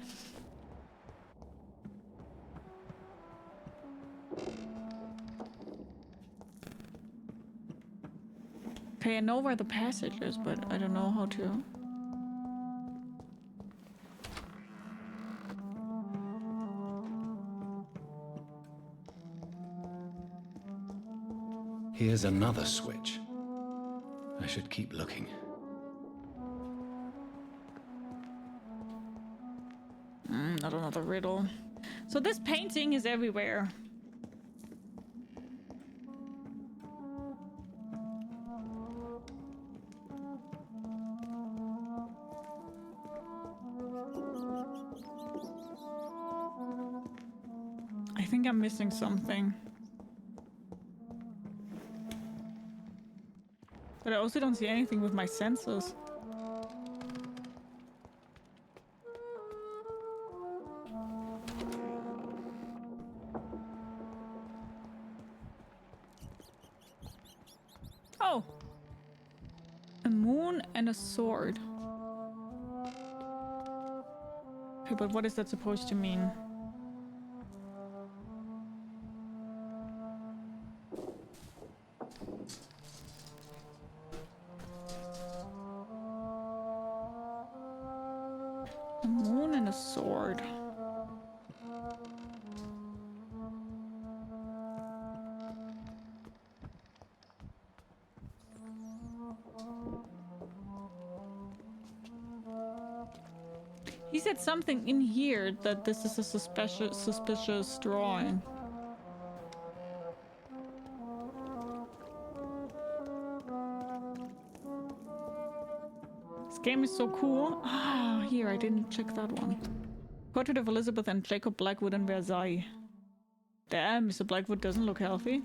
Okay, I know where the passage is, but I don't know how to.
Here's another switch. I should keep looking.
Not another riddle. So this painting is everywhere. think I'm missing something. But I also don't see anything with my senses. Oh! A moon and a sword. Okay, but what is that supposed to mean? A moon and a sword. He said something in here that this is a suspicious drawing. This game is so cool. Ah, here, I didn't check that one. Portrait of Elizabeth and Jacob Blackwood in Versailles. Damn, Mr. Blackwood doesn't look healthy.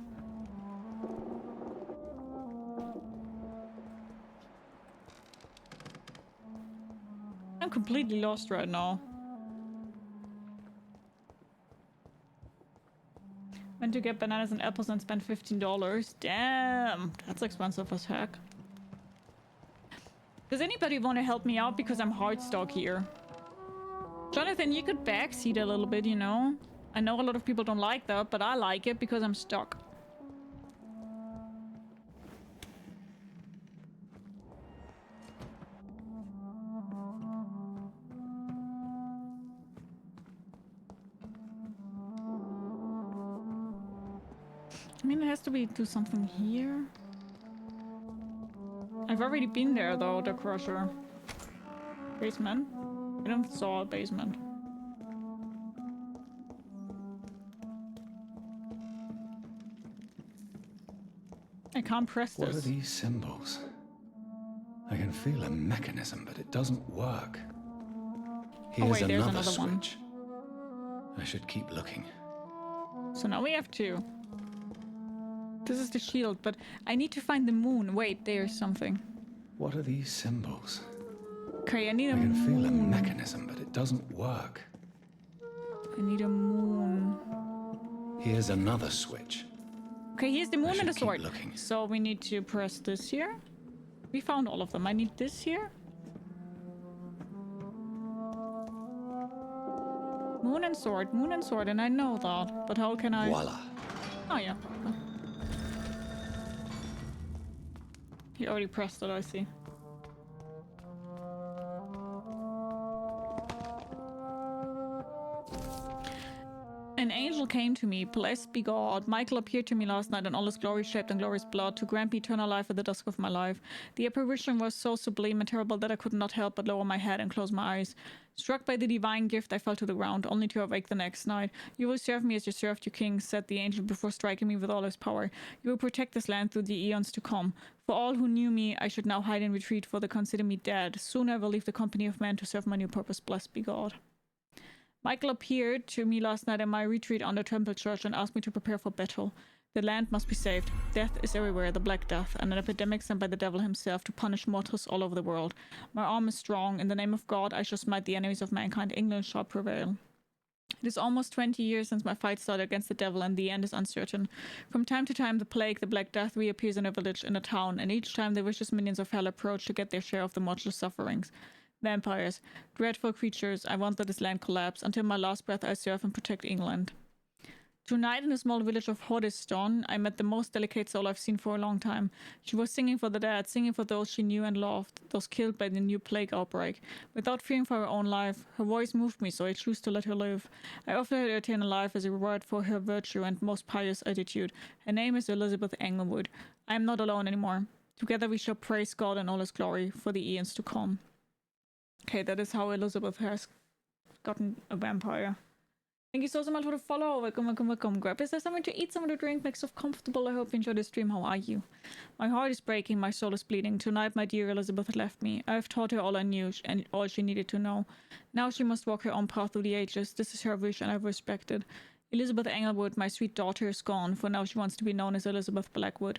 I'm completely lost right now. Went to get bananas and apples and spent $15. Damn, that's expensive as heck. Does anybody want to help me out because I'm hard stuck here? Jonathan, you could backseat a little bit, you know? I know a lot of people don't like that, but I like it because I'm stuck. I mean, it has to be do something here. I've already been there though, the crusher. Basement? I don't saw a basement. I can't press this.
What are these symbols? I can feel a mechanism, but it doesn't work. Here's
wait, there's
another
another one.
switch. I should keep looking.
So now we have two. This is the shield, but I need to find the moon. Wait, there's something.
What are these symbols?
Okay, I need a
I can
moon.
feel a mechanism, but it doesn't work.
I need a moon.
Here's another switch.
Okay, here's the moon and the
should keep
sword.
looking.
So we need to press this here. We found all of them. I need this here. Moon and sword, and I know that. But how can I...
Voila.
Oh, yeah. He already pressed it, I see. An angel came to me, blessed be God. Michael appeared to me last night in all his glory shaped and glorious blood to grant me eternal life at the dusk of my life. The apparition was so sublime and terrible that I could not help but lower my head and close my eyes. Struck by the divine gift, I fell to the ground, only to awake the next night. You will serve me as you served your king, said the angel before striking me with all his power. You will protect this land through the eons to come. For all who knew me, I should now hide and retreat, for they consider me dead. Soon I will leave the company of men to serve my new purpose, blessed be God. Michael appeared to me last night in my retreat on the temple church and asked me to prepare for battle. The land must be saved. Death is everywhere, the Black Death, and an epidemic sent by the devil himself to punish mortals all over the world. My arm is strong. In the name of God, I shall smite the enemies of mankind. England shall prevail. It is almost 20 years since my fight started against the devil, and the end is uncertain. From time to time, the plague, the Black Death, reappears in a village, in a town, and each time the vicious minions of hell approach to get their share of the mortal sufferings. Vampires, dreadful creatures, I want that this land collapse. Until my last breath I serve and protect England. Tonight in the small village of Hoddesdon, I met the most delicate soul I've seen for a long time. She was singing for the dead, singing for those she knew and loved, those killed by the new plague outbreak. Without fearing for her own life, her voice moved me, so I chose to let her live. I offered her eternal life as a reward for her virtue and most pious attitude. Her name is Elizabeth Englewood. I am not alone anymore. Together we shall praise God in all his glory for the eons to come. Okay, that is how Elizabeth has gotten a vampire. Thank you so much for the follow. Welcome. Grab. Is there something to eat, something to drink? Make yourself comfortable. I hope you enjoy the stream. How are you? My heart is breaking. My soul is bleeding. Tonight, my dear Elizabeth left me. I have taught her all I knew and all she needed to know. Now she must walk her own path through the ages. This is her wish and I respect it. Elizabeth Englewood, my sweet daughter, is gone. For now, she wants to be known as Elizabeth Blackwood.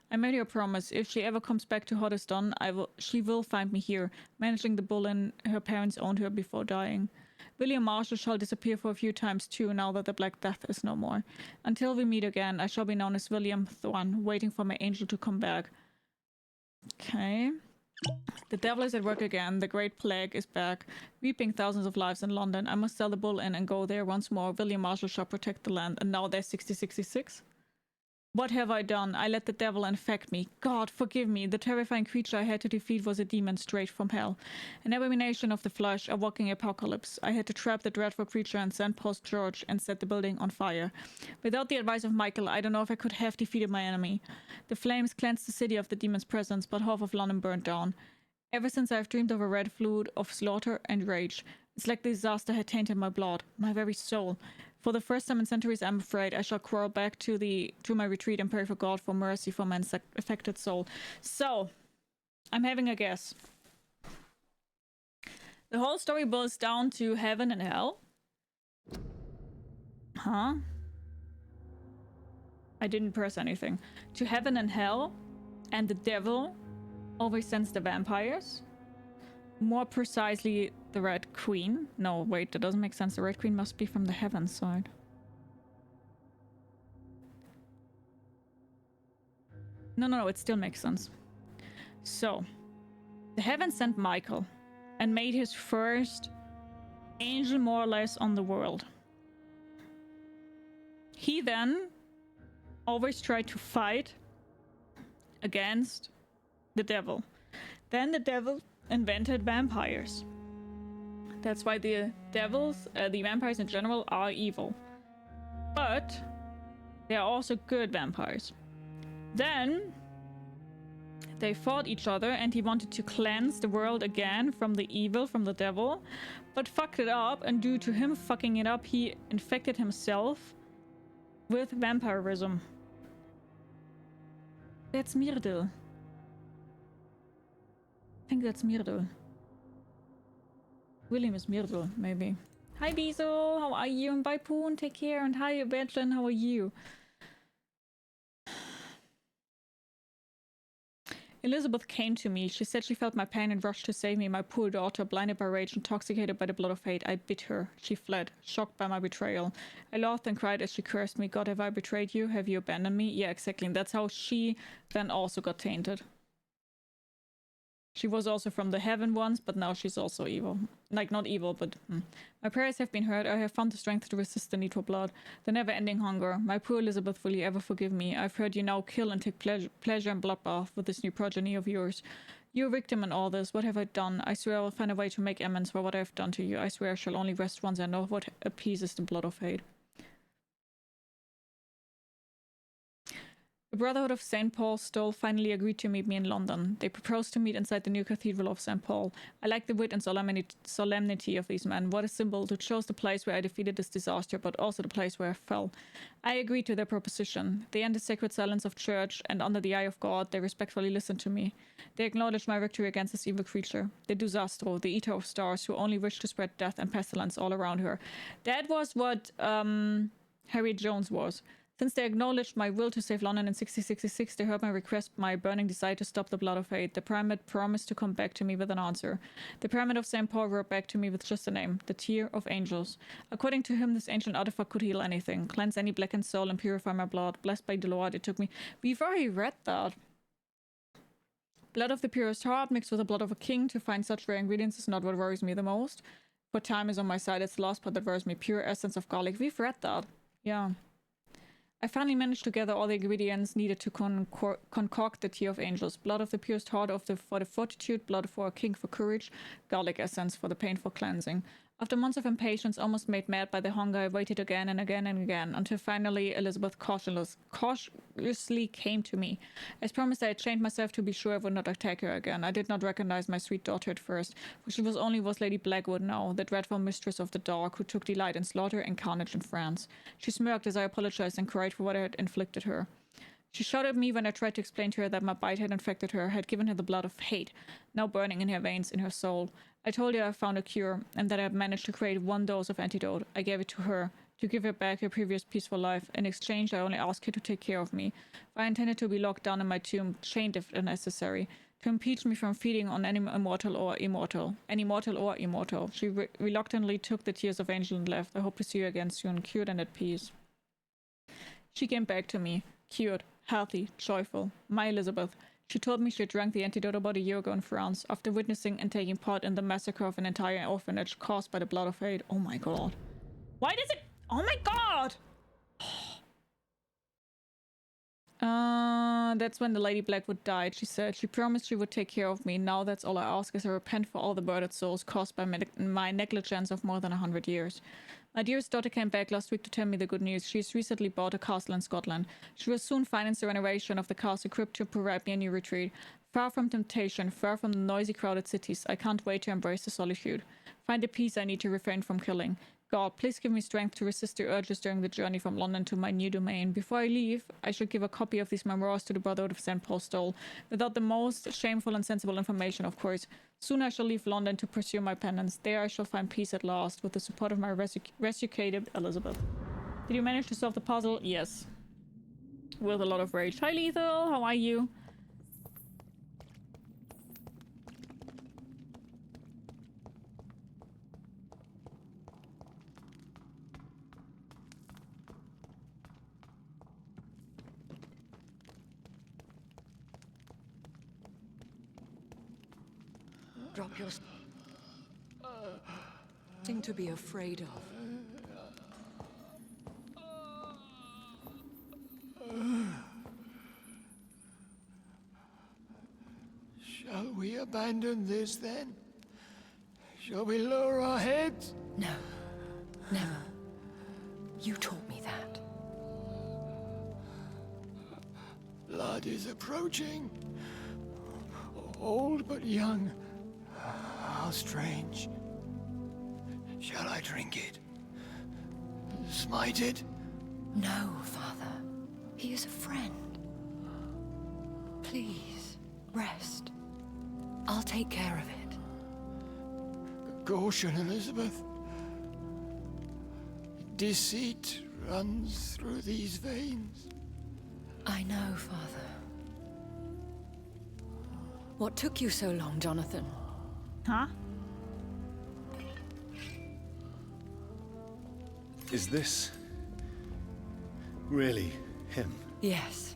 I made her a promise. If she ever comes back to Hoddesdon, she will find me here, managing the bull her parents owned her before dying. William Marshall shall disappear for a few times too, now that the Black Death is no more. Until we meet again, I shall be known as William Thorne, waiting for my angel to come back. Okay. The devil is at work again. The Great Plague is back, reaping thousands of lives in London. I must sell the bull in and go there once more. William Marshall shall protect the land. And now there's 6066. What have I done? I let the devil infect me. God, forgive me. The terrifying creature I had to defeat was a demon straight from hell. An abomination of the flesh, a walking apocalypse. I had to trap the dreadful creature in St. Paul's Church and set the building on fire. Without the advice of Michael, I don't know if I could have defeated my enemy. The flames cleansed the city of the demon's presence, but half of London burned down. Ever since I've dreamed of a red flood of slaughter and rage. It's like the disaster had tainted my blood, my very soul. For the first time in centuries, I'm afraid I shall crawl back to my retreat and pray for God for mercy for my affected soul. So, I'm having a guess. The whole story boils down to heaven and hell. Huh? I didn't press anything. To heaven and hell, and the devil always sends the vampires. More precisely, the Red Queen. No, wait, that doesn't make sense. The Red Queen must be from the heaven side. No, it still makes sense. So, the heaven sent Michael and made his first angel more or less on the world. He then always tried to fight against the devil. Then the devil invented vampires. That's why the devils, the vampires in general, are evil. But they are also good vampires. Then they fought each other and he wanted to cleanse the world again from the evil, from the devil, but fucked it up, and due to him fucking it up, he infected himself with vampirism. That's Myrtle. I think that's Myrtle. William is Myrtle, maybe. Hi Beazle, how are you? And bye Poon, take care. And hi Bedlin, how are you? Elizabeth came to me. She said she felt my pain and rushed to save me. My poor daughter, blinded by rage, intoxicated by the blood of hate. I bit her. She fled, shocked by my betrayal. I laughed and cried as she cursed me. God, have I betrayed you? Have you abandoned me? Yeah, exactly. And that's how she then also got tainted. She was also from the heaven once, but now she's also evil. Like, not evil, but... My prayers have been heard. I have found the strength to resist the need for blood. The never-ending hunger. My poor Elizabeth, will you ever forgive me? I've heard you now kill and take pleasure in bloodbath with this new progeny of yours. You're a victim in all this. What have I done? I swear I will find a way to make amends for what I have done to you. I swear I shall only rest once I know what appeases the blood of hate. The Brotherhood of St. Paul's Stole finally agreed to meet me in London. They proposed to meet inside the new Cathedral of St. Paul. I like the wit and solemnity of these men. What a symbol to show the place where I defeated this disaster, but also the place where I fell. I agreed to their proposition. They ended sacred silence of church, and under the eye of God, they respectfully listened to me. They acknowledged my victory against this evil creature. The Disastro, the eater of stars, who only wished to spread death and pestilence all around her. That was what Harriet Jones was. Since they acknowledged my will to save London in 1666, they heard my request, my burning desire to stop the blood of hate. The Primate promised to come back to me with an answer. The Primate of St. Paul wrote back to me with just a name, the Tear of Angels. According to him, this ancient artifact could heal anything, cleanse any blackened soul, and purify my blood. Blessed by the Lord, it took me... We've already read that. Blood of the purest heart mixed with the blood of a king. To find such rare ingredients is not what worries me the most. For time is on my side, it's the last part that worries me. Pure essence of garlic. We've read that. Yeah. I finally managed to gather all the ingredients needed to concoct the Tear of Angels. Blood of the purest heart for the fortitude, blood for a king for courage, garlic essence for the painful cleansing. After months of impatience, almost made mad by the hunger, I waited again and again and again, until finally Elizabeth cautiously came to me. As promised, I had chained myself to be sure I would not attack her again. I did not recognize my sweet daughter at first, for she was Lady Blackwood now, the dreadful mistress of the dark, who took delight in slaughter and carnage in France. She smirked as I apologized and cried for what I had inflicted her. She shot at me when I tried to explain to her that my bite had infected her, had given her the blood of hate, now burning in her veins, in her soul. I told her I found a cure, and that I had managed to create one dose of antidote. I gave it to her, to give her back her previous peaceful life. In exchange, I only ask her to take care of me. I intended to be locked down in my tomb, chained if necessary, to impeach me from feeding on any mortal or immortal. She reluctantly took the tears of Angel and left. I hope to see you again soon, cured and at peace. She came back to me, cured, healthy, joyful. My Elizabeth. She told me she had drank the antidote about a year ago in France, after witnessing and taking part in the massacre of an entire orphanage caused by the blood of hate. Oh my god. Why does it... Oh my god! That's when the Lady Blackwood died, she said. She promised she would take care of me. Now that's all I ask, as I repent for all the murdered souls caused by my negligence of more than 100 years. My dearest daughter came back last week to tell me the good news. She's recently bought a castle in Scotland. She will soon finance the renovation of the castle crypt to provide me a new retreat. Far from temptation, far from the noisy, crowded cities, I can't wait to embrace the solitude. Find the peace I need to refrain from killing. God, please give me strength to resist the urges during the journey from London to my new domain. Before I leave, I should give a copy of these memoirs to the Brotherhood of St. Paul stole, without the most shameful and sensible information, of course. Soon I shall leave London to pursue my penance. There I shall find peace at last, with the support of my resuscitated Elizabeth. Did you manage to solve the puzzle? Yes. With a lot of rage. Hi, Lethal. How are you?
Drop your... thing to be afraid of.
Shall we abandon this then? Shall we lower our heads?
No. Never. You taught me that.
Blood is approaching. Old but young. How strange. Shall I drink it? Smite it?
No, Father. He is a friend. Please, rest. I'll take care of it.
Caution, Elizabeth. Deceit runs through these veins.
I know, Father. What took you so long, Jonathan?
Huh?
Is this really him?
Yes.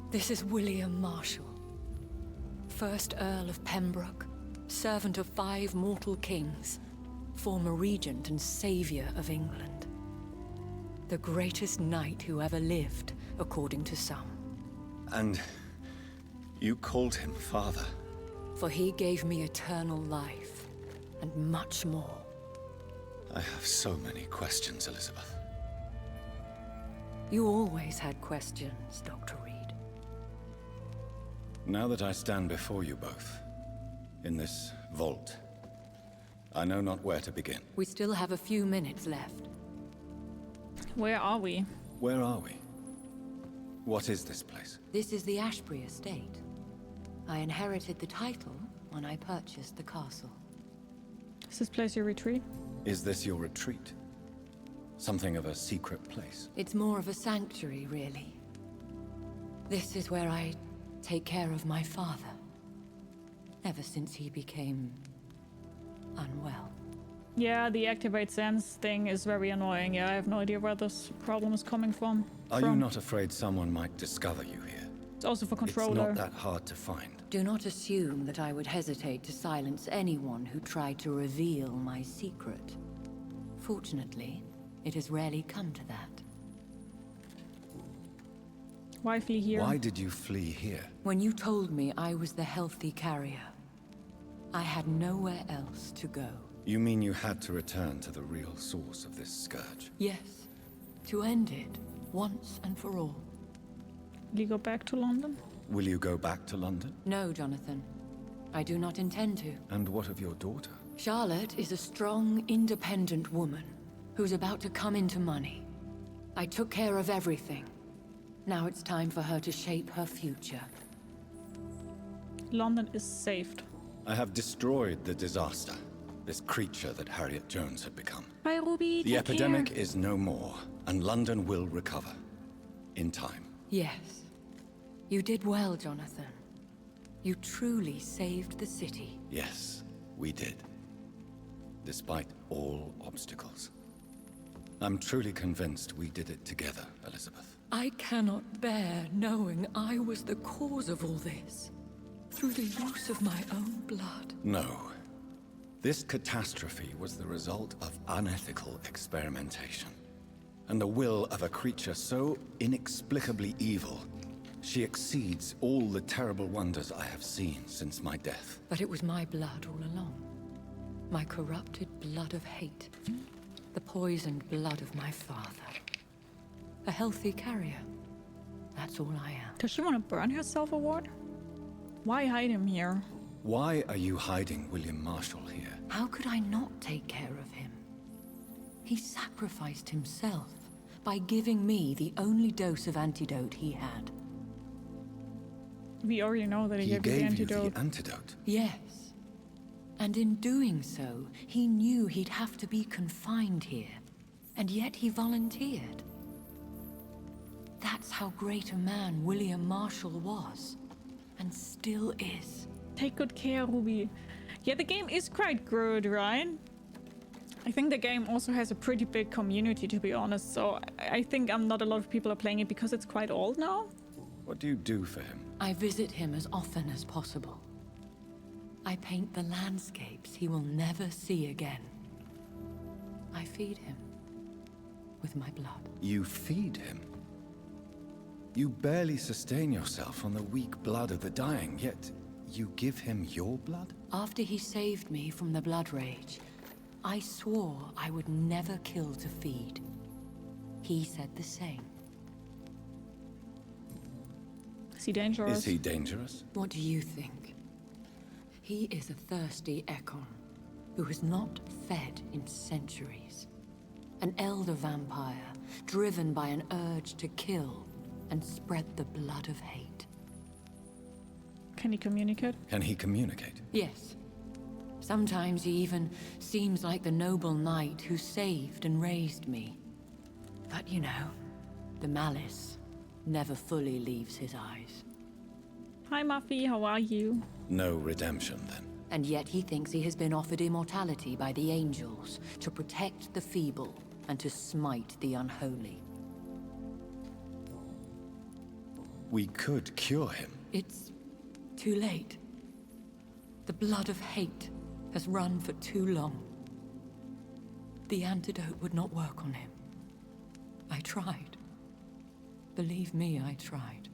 This is William Marshall, 1st Earl of Pembroke, servant of 5 mortal kings, former regent and savior of England. The greatest knight who ever lived, according to some.
And you called him father?
For he gave me eternal life, and much more.
I have so many questions, Elizabeth.
You always had questions, Dr. Reid.
Now that I stand before you both, in this vault, I know not where to begin.
We still have a few minutes left.
Where are we?
Where are we? What is this place?
This is the Ashbury estate. I inherited the title when I purchased the castle.
Is this place your retreat?
Is this your retreat? Something of a secret place?
It's more of a sanctuary, really. This is where I take care of my father. Ever since he became unwell.
Yeah, the activate sense thing is very annoying. Yeah, I have no idea where this problem is coming from.
Are you not afraid someone might discover you here?
It's also for
It's
controller.
not that hard to find.
Do not assume that I would hesitate to silence anyone who tried to reveal my secret. Fortunately, it has rarely come to that.
Why flee here?
Why did you flee here?
When you told me I was the healthy carrier, I had nowhere else to go.
You mean you had to return to the real source of this scourge?
Yes, to end it, once and for all.
Will you go back to London?
Will you go back to London?
No, Jonathan. I do not intend to.
And what of your daughter?
Charlotte is a strong, independent woman who's about to come into money. I took care of everything. Now it's time for her to shape her future.
London is saved.
I have destroyed the disaster. this creature that Harriet Jones had become.
Bye, Ruby.
The
Take
epidemic
care.
is no more, and London will recover. In time.
Yes. You did well, Jonathan. You truly saved the city.
Yes, we did. Despite all obstacles. I'm truly convinced we did it together, Elizabeth.
I cannot bear knowing I was the cause of all this. Through the use of my own blood.
No. This catastrophe was the result of unethical experimentation. And the will of a creature so inexplicably evil, she exceeds all the terrible wonders I have seen since my death.
But it was my blood all along. My corrupted blood of hate. The poisoned blood of my father. A healthy carrier. That's all I am.
Does she want to burn herself or what? Why hide him here?
Why are you hiding William Marshall here?
How could I not take care of him? He sacrificed himself by giving me the only dose of antidote he had.
We already know that he gave you the
gave you
antidote.
the antidote?
Yes. And in doing so, he knew he'd have to be confined here. And yet he volunteered. That's how great a man William Marshall was. And still is.
Take good care, Ruby. Yeah, the game is quite good, right? I think the game also has a pretty big community, to be honest. So I think not a lot of people are playing it because it's quite old now.
What do you do for him?
I visit him as often as possible. I paint the landscapes he will never see again. I feed him with my blood.
You feed him? You barely sustain yourself on the weak blood of the dying, yet you give him your blood?
After he saved me from the blood rage, I swore I would never kill to feed. He said the same.
Is he dangerous?
Is he dangerous?
What do you think? He is a thirsty Ekon, who has not fed in centuries. An elder vampire, driven by an urge to kill and spread the blood of hate.
Can he communicate?
Can he communicate?
Yes. Sometimes he even seems like the noble knight who saved and raised me. But you know, the malice never fully leaves his eyes.
Hi, Muffy. How are you?
No redemption, then.
And yet he thinks he has been offered immortality by the angels to protect the feeble and to smite the unholy.
We could cure him.
It's too late. The blood of hate has run for too long. The antidote would not work on him. I tried. Believe me, I tried.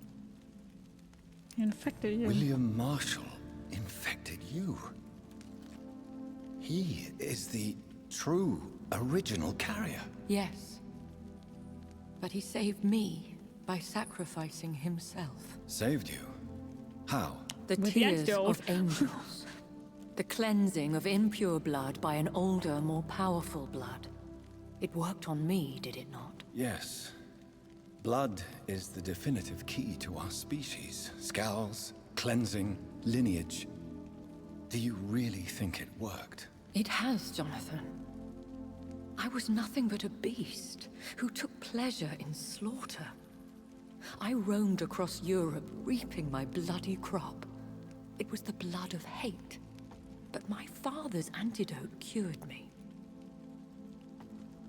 He infected you.
William Marshall infected you. He is the true, original carrier.
Yes. But he saved me by sacrificing himself.
Saved you? How?
The
With the
tears
antidote.
of angels. The cleansing of impure blood by an older, more powerful blood. It worked on me, did it not?
Yes. Blood is the definitive key to our species. Skals, cleansing, lineage. Do you really think it worked?
It has, Jonathan. I was nothing but a beast who took pleasure in slaughter. I roamed across Europe, reaping my bloody crop. It was the blood of hate. But my father's antidote cured me.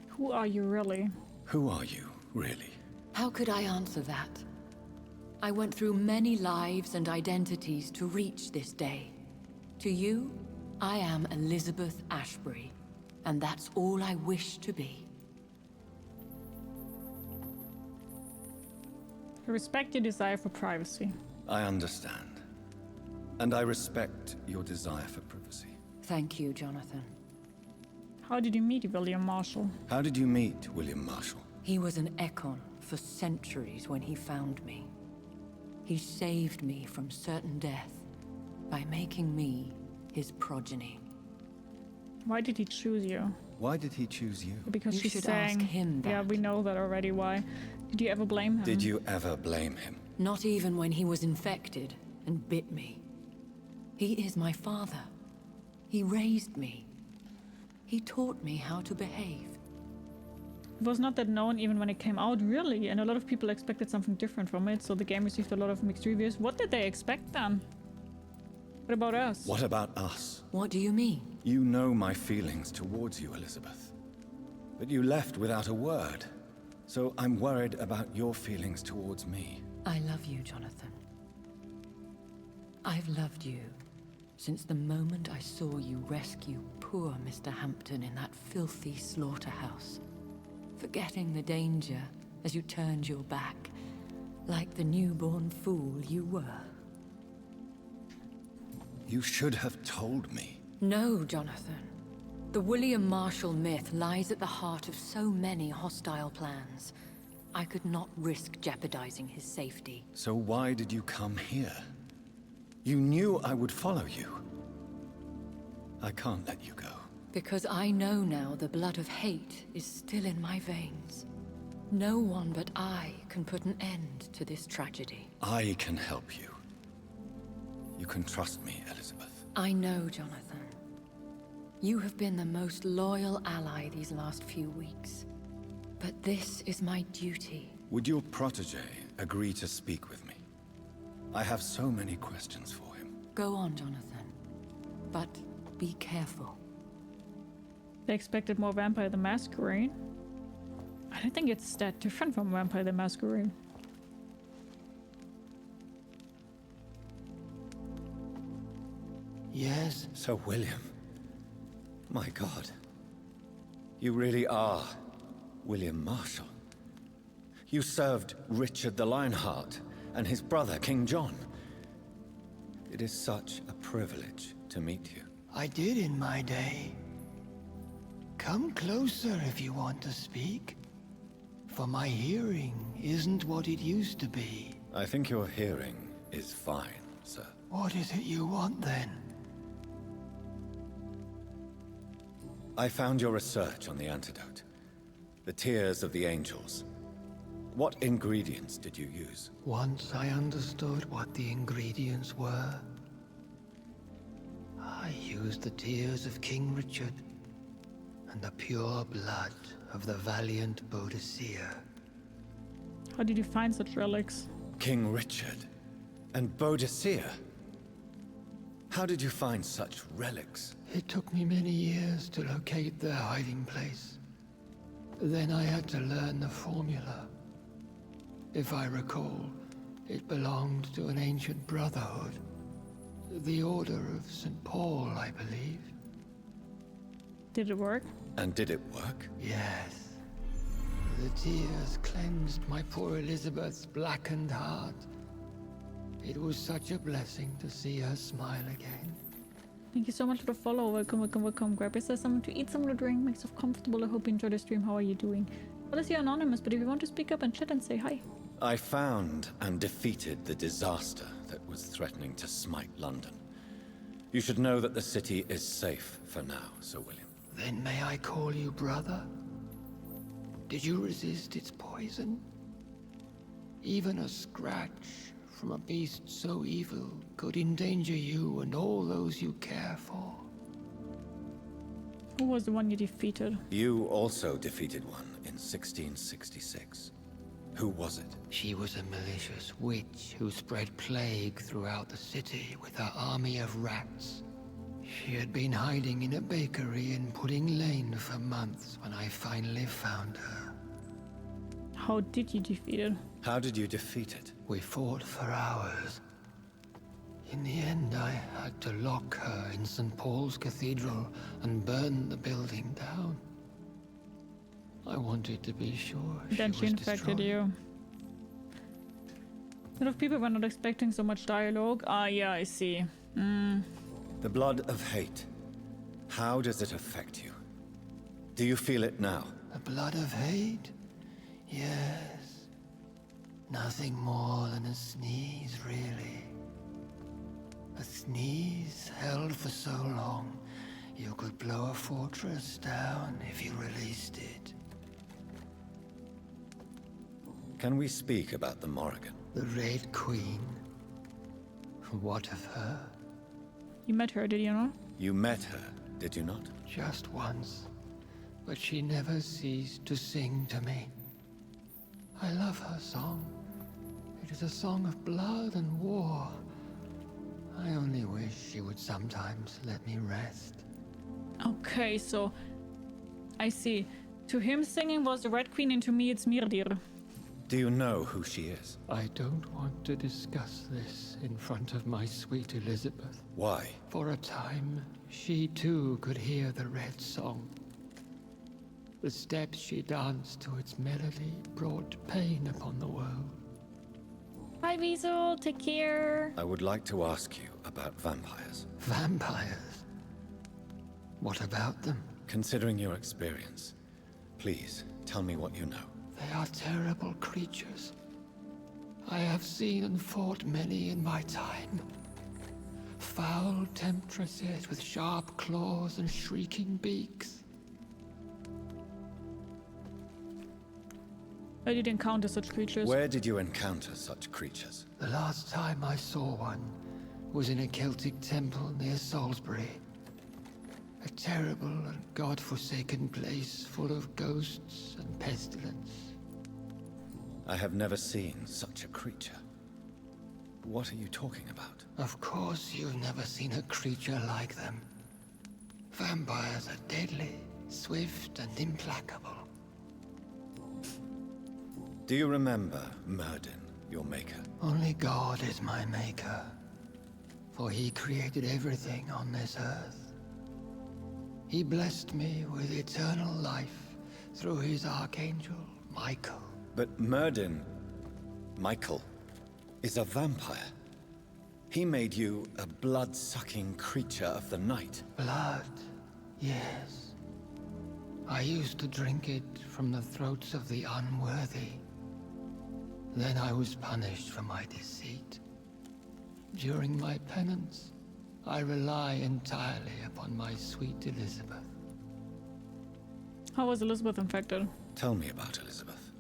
Who are you really?
Who are you, really?
How could I answer that? I went through many lives and identities to reach this day. To you, I am Elizabeth Ashbury, and that's all I wish to be.
I respect your desire for privacy.
I understand. And I respect your desire for privacy.
Thank you, Jonathan.
How did you meet William Marshall?
How did you meet William Marshall?
He was an Ekon for centuries when he found me. He saved me from certain death by making me his progeny.
Why did he choose you?
Why did he choose you?
Because
You
she
should
sang.
ask him
Yeah,
that.
we know that already. Why? Did you ever blame him?
Did you ever blame him?
Not even when he was infected and bit me. He is my father. He raised me. He taught me how to behave.
It was not that known even when it came out, really, and a lot of people expected something different from it, so the game received a lot of mixed reviews. What did they expect then? What about us?
What about us?
What do you mean?
You know my feelings towards you, Elizabeth. But you left without a word. So I'm worried about your feelings towards me.
I love you, Jonathan. I've loved you since the moment I saw you rescue poor Mr. Hampton in that filthy slaughterhouse, forgetting the danger as you turned your back, like the newborn fool you were.
You should have told me.
No, Jonathan. The William Marshall myth lies at the heart of so many hostile plans. I could not risk jeopardizing his safety.
So why did you come here? You knew I would follow you. I can't let you go.
Because I know now the blood of hate is still in my veins. No one but I can put an end to this tragedy.
I can help you. You can trust me, Elizabeth.
I know, Jonathan. You have been the most loyal ally these last few weeks. But this is my duty.
Would your protege agree to speak with me? I have so many questions for him.
Go on, Jonathan. But be careful.
They expected more Vampire the Masquerade. I don't think it's that different from Vampire the Masquerade.
Yes? So, William. My God. You really are William Marshall. You served Richard the Lionheart and his brother, King John. It is such a privilege to meet you.
I did in my day. Come closer if you want to speak. For my hearing isn't what it used to be.
I think your hearing is fine, sir.
What is it you want then?
I found your research on the antidote. The tears of the angels. What ingredients did you use?
Once I understood what the ingredients were, I used the tears of King Richard and the pure blood of the valiant Boadicea.
How did you find such relics?
King Richard and Boadicea? How did you find such relics?
It took me many years to locate their hiding place. Then I had to learn the formula. If I recall, it belonged to an ancient brotherhood. The Order of St. Paul, I believe.
Did it work?
And did it work?
Yes. The tears cleansed my poor Elizabeth's blackened heart. It was such a blessing to see her smile again.
Thank you so much for the follow. Welcome, welcome, welcome. Grab yourself something to eat, something to drink. Make yourself comfortable. I hope you enjoy the stream. How are you doing? Well, you're anonymous, but if you want to speak up and chat and say hi.
I found and defeated the disaster that was threatening to smite London. You should know that the city is safe for now, Sir William.
Then may I call you brother? Did you resist its poison? Even a scratch from a beast so evil could endanger you and all those you care for.
Who was the one you defeated?
You also defeated one in 1666. Who was it?
She was a malicious witch who spread plague throughout the city with her army of rats. She had been hiding in a bakery in Pudding Lane for months when I finally found her.
How did you defeat it?
How did you defeat it?
We fought for hours. In the end, I had to lock her in St. Paul's Cathedral and burn the building down. I wanted to be sure
Then she
was
infected
destroyed.
you. A lot of people were not expecting so much dialogue. Ah, yeah, I see.
The blood of hate. How does it affect you? Do you feel it now?
The blood of hate? Yes. Nothing more than a sneeze, really. A sneeze held for so long, you could blow a fortress down if you released it.
Can we speak about the Morrigan?
The Red Queen? What of her?
You met her, did you not?
You met her, did you not?
Just once, but she never ceased to sing to me. I love her song. It is a song of blood and war. I only wish she would sometimes let me rest.
Okay, so I see. To him, singing was the Red Queen, and to me, it's Mirdir.
Do you know who she is?
I don't want to discuss this in front of my sweet Elizabeth.
Why?
For a time, she too could hear the Red Song. The steps she danced to its melody brought pain upon the world.
Bye, Weasel. Take care.
I would like to ask you about vampires.
Vampires? What about them?
Considering your experience, please tell me what you know.
They are terrible creatures. I have seen and fought many in my time. Foul temptresses with sharp claws and shrieking beaks.
I did encounter such creatures.
Where did you encounter such creatures?
The last time I saw one was in a Celtic temple near Salisbury. A terrible and god-forsaken place full of ghosts and pestilence.
I have never seen such a creature. What are you talking about?
Of course you've never seen a creature like them. Vampires are deadly, swift and implacable.
Do you remember Myrddin, your maker?
Only God is my maker, for he created everything on this earth. He blessed me with eternal life through his archangel, Michael.
But Myrddin, Michael, is a vampire. He made you a blood-sucking creature of the night.
Blood, yes. I used to drink it from the throats of the unworthy. Then I was punished for my deceit. During my penance, I rely entirely upon my sweet Elizabeth.
How was Elizabeth infected?
Tell me about Elizabeth.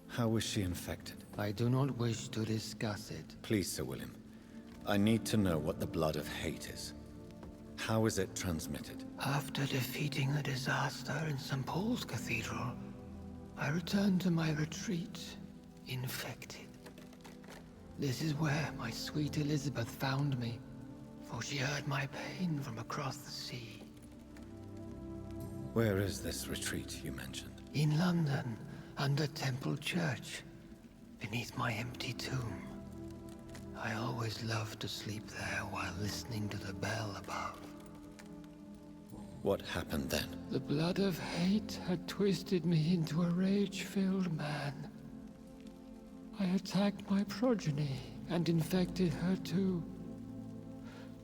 How was she infected?
I do not wish to discuss it.
Please, Sir William. I need to know what the blood of hate is. How is it transmitted?
After defeating the disaster in St. Paul's Cathedral, I returned to my retreat, infected. This is where my sweet Elizabeth found me, for she heard my pain from across the sea.
Where is this retreat you mentioned?
In London, under Temple Church, beneath my empty tomb. I always loved to sleep there while listening to the bell above.
What happened then?
The blood of hate had twisted me into a rage-filled man. I attacked my progeny and infected her too.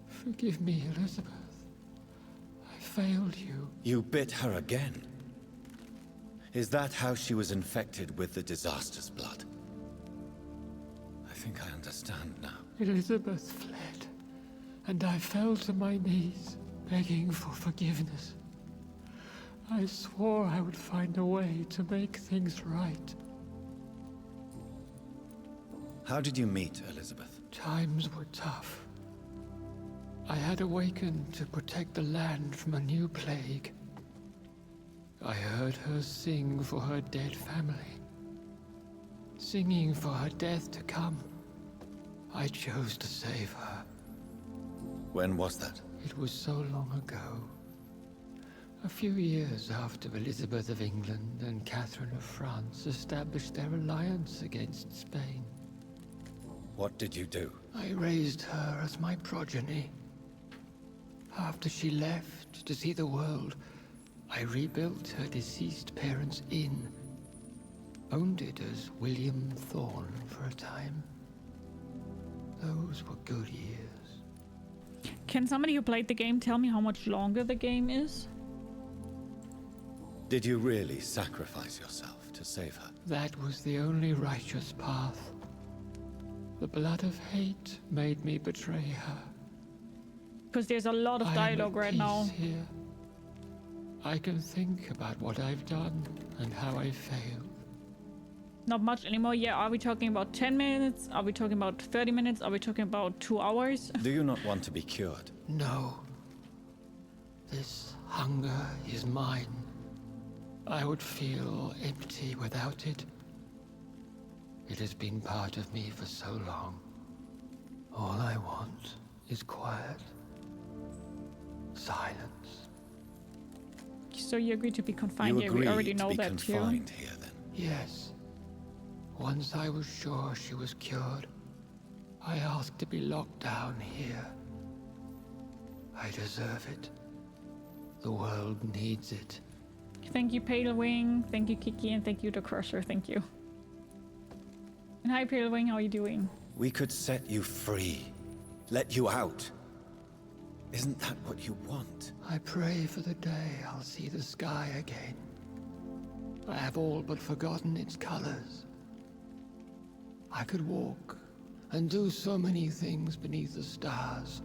Forgive me, Elizabeth. I failed you.
You bit her again? Is that how she was infected with the disaster's blood? I think I understand now.
Elizabeth fled, and I fell to my knees, begging for forgiveness. I swore I would find a way to make things right.
How did you meet Elizabeth?
Times were tough. I had awakened to protect the land from a new plague. I heard her sing for her dead family. Singing for her death to come. I chose to save her.
When was that?
It was so long ago. A few years after Elizabeth of England and Catherine of France established their alliance against Spain.
What did you do?
I raised her as my progeny. After she left to see the world, I rebuilt her deceased parents' inn. Owned it as William Thorne for a time. Those were good years.
Can somebody who played the game tell me how much longer the game is?
Did you really sacrifice yourself to save her?
That was the only righteous path. The blood of hate made me betray her.
Because there's a lot of dialogue right now.
Here. I can think about what I've done and how I failed.
Not much anymore. Yeah, are we talking about 10 minutes? Are we talking about 30 minutes? Are we talking about 2 hours?
Do you not want to be cured?
No. This hunger is mine. I would feel empty without it. It has been part of me for so long. All I want is quiet. Silence.
So you agree to be confined
You
here? We
agree
already
to
know
be
that too.
confined here, then?
Yes. Once I was sure she was cured, I asked to be locked down here. I deserve it. The world needs it.
Thank you, Pale Wing. Thank you, Kiki, and thank you, the Crusher. Thank you. And hi, Pale Wing. How are you doing?
We could set you free. Let you out. Isn't that what you want?
I pray for the day I'll see the sky again. I have all but forgotten its colors. I could walk and do so many things beneath the stars.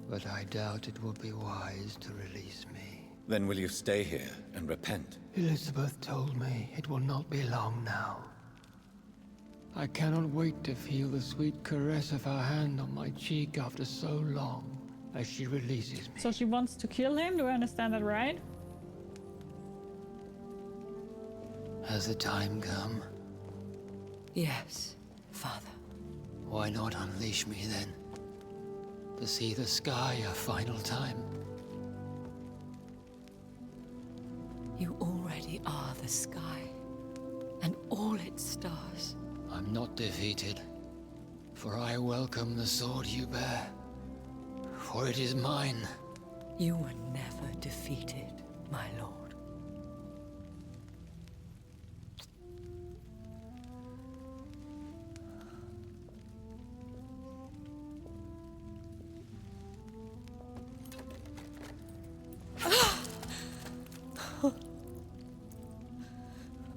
But I doubt it will be wise to release me.
Then will you stay here and repent?
Elizabeth told me it will not be long now. I cannot wait to feel the sweet caress of her hand on my cheek after so long, as she releases me.
So she wants to kill him? Do I understand that right?
Has the time come?
Yes, Father.
Why not unleash me then? To see the sky a final time.
You already are the sky, and all its stars.
I'm not defeated, for I welcome the sword you bear, for it is mine.
You were never defeated, my lord.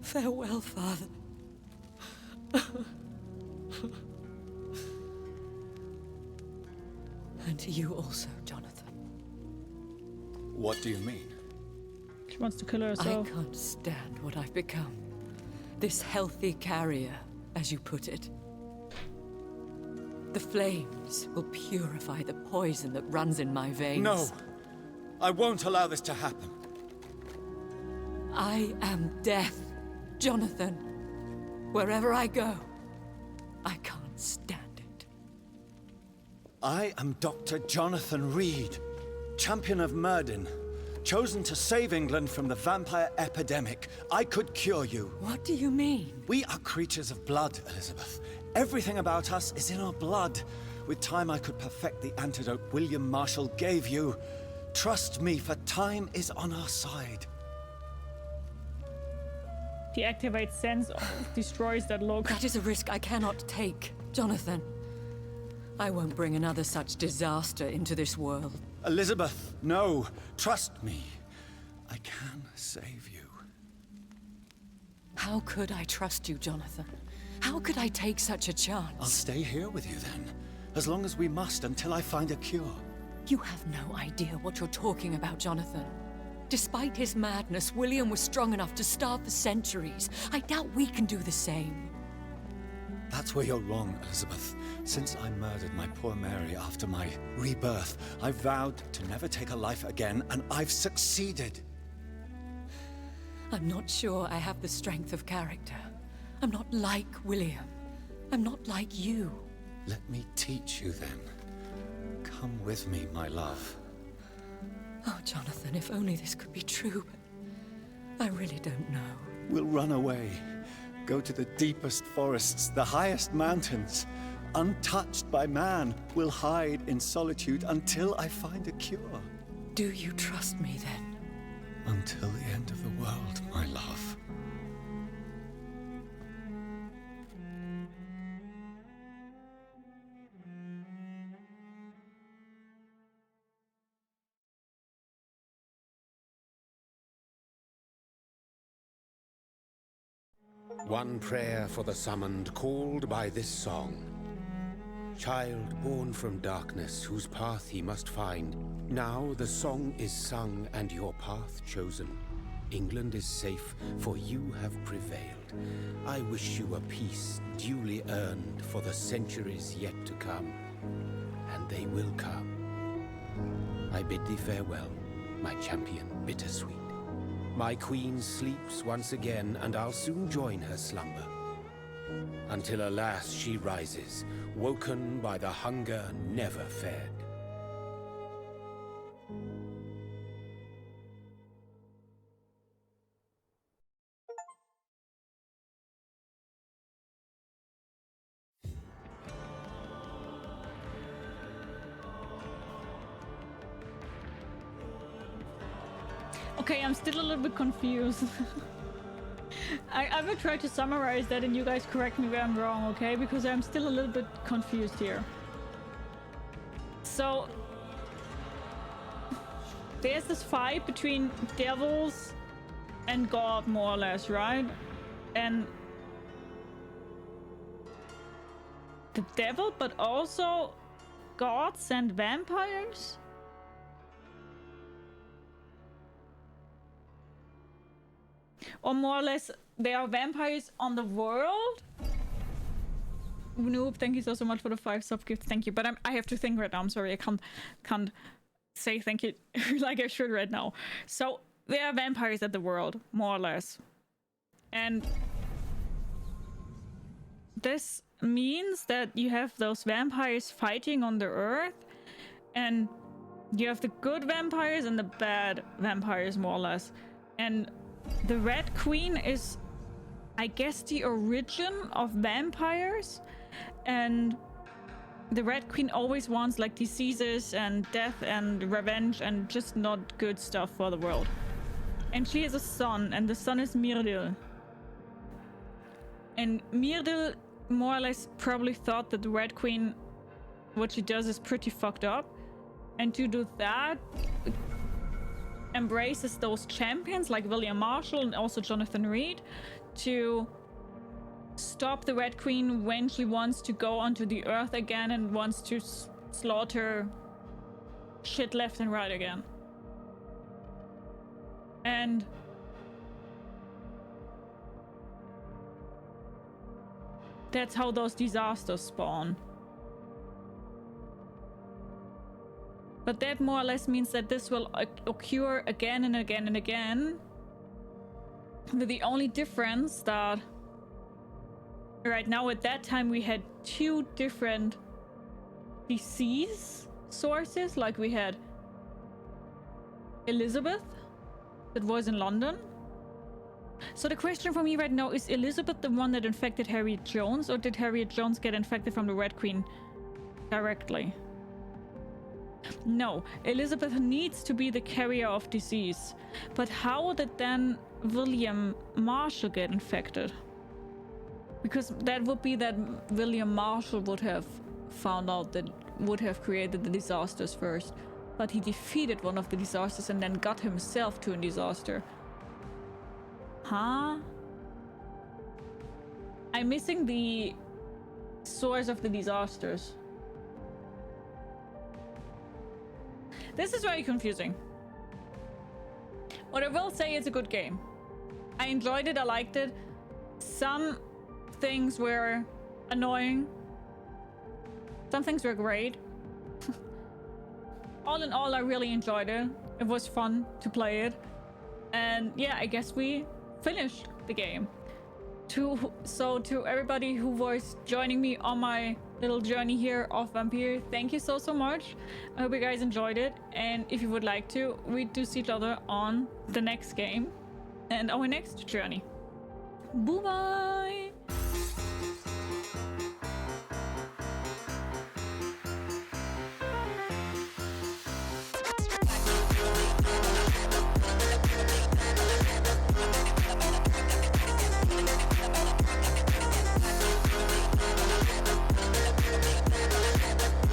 Farewell, Father. And to you also, Jonathan.
What do you mean?
She wants to kill herself.
I can't stand what I've become. This healthy carrier, as you put it. The flames will purify the poison that runs in my veins.
No! I won't allow this to happen.
I am death, Jonathan. Wherever I go, I can't stand it.
I am Dr. Jonathan Reid, champion of Myrddin, chosen to save England from the vampire epidemic. I could cure you.
What do you mean?
We are creatures of blood, Elizabeth. Everything about us is in our blood. With time, I could perfect the antidote William Marshall gave you. Trust me, for time is on our side.
Deactivate sense destroys that look.
That is a risk I cannot take, Jonathan. I won't bring another such disaster into this world.
Elizabeth, no. Trust me. I can save you.
How could I trust you, Jonathan? How could I take such a chance?
I'll stay here with you then. As long as we must, until I find a cure.
You have no idea what you're talking about, Jonathan. Despite his madness, William was strong enough to starve for centuries. I doubt we can do the same.
That's where you're wrong, Elizabeth. Since I murdered my poor Mary after my rebirth, I vowed to never take a life again, and I've succeeded.
I'm not sure I have the strength of character. I'm not like William. I'm not like you.
Let me teach you then. Come with me, my love.
Oh, Jonathan, if only this could be true, but I really don't know.
We'll run away. Go to the deepest forests, the highest mountains. Untouched by man, we'll hide in solitude until I find a cure.
Do you trust me then?
Until the end of the world, my love.
One prayer for the summoned, called by this song. Child born from darkness, whose path he must find. Now the song is sung and your path chosen. England is safe, for you have prevailed. I wish you a peace duly earned for the centuries yet to come. And they will come. I bid thee farewell, my champion bittersweet. My queen sleeps once again, and I'll soon join her slumber. Until alas she rises, woken by the hunger never fed.
Okay, I'm still a little bit confused. I will try to summarize that and you guys correct me where I'm wrong, okay? Because I'm still a little bit confused here. So, there's this fight between devils and God, more or less, right? And the devil, but also gods and vampires? Or more or less, there are vampires on the world? Noob, thank you so much for the 5 sub gifts. Thank you. But I have to think right now. I'm sorry. I can't say thank you like I should right now. So there are vampires at the world, more or less. And this means that you have those vampires fighting on the earth. And you have the good vampires and the bad vampires, more or less. And the Red Queen is, I guess, the origin of vampires, and the Red Queen always wants like diseases and death and revenge and just not good stuff for the world. And she has a son, and the son is Myrdil. And Myrdil more or less probably thought that the Red Queen, what she does is pretty fucked up, and to do that embraces those champions like William Marshall and also Jonathan Reid to stop the Red Queen when she wants to go onto the earth again and wants to slaughter shit left and right again. And that's how those disasters spawn. But that more or less means that this will occur again and again and again. With the only difference that right now at that time we had 2 different disease sources. Like we had Elizabeth that was in London. So the question for me right now is Elizabeth the one that infected Harriet Jones, or did Harriet Jones get infected from the Red Queen directly? No, Elizabeth needs to be the carrier of disease. But how did then William Marshall get infected? Because that would be that William Marshall would have found out, that would have created the disasters first. But he defeated one of the disasters and then got himself to a disaster. Huh? I'm missing the source of the disasters. This is very confusing. What I will say, it's a good game. I enjoyed it, I liked it. Some things were annoying. Some things were great. All in all, I really enjoyed it. It was fun to play it. And yeah, I guess we finished the game. So to everybody who was joining me on my little journey here of Vampyr, thank you so much. I hope you guys enjoyed it, and if you would like to, we do see each other on the next game and our next journey. Bye bye.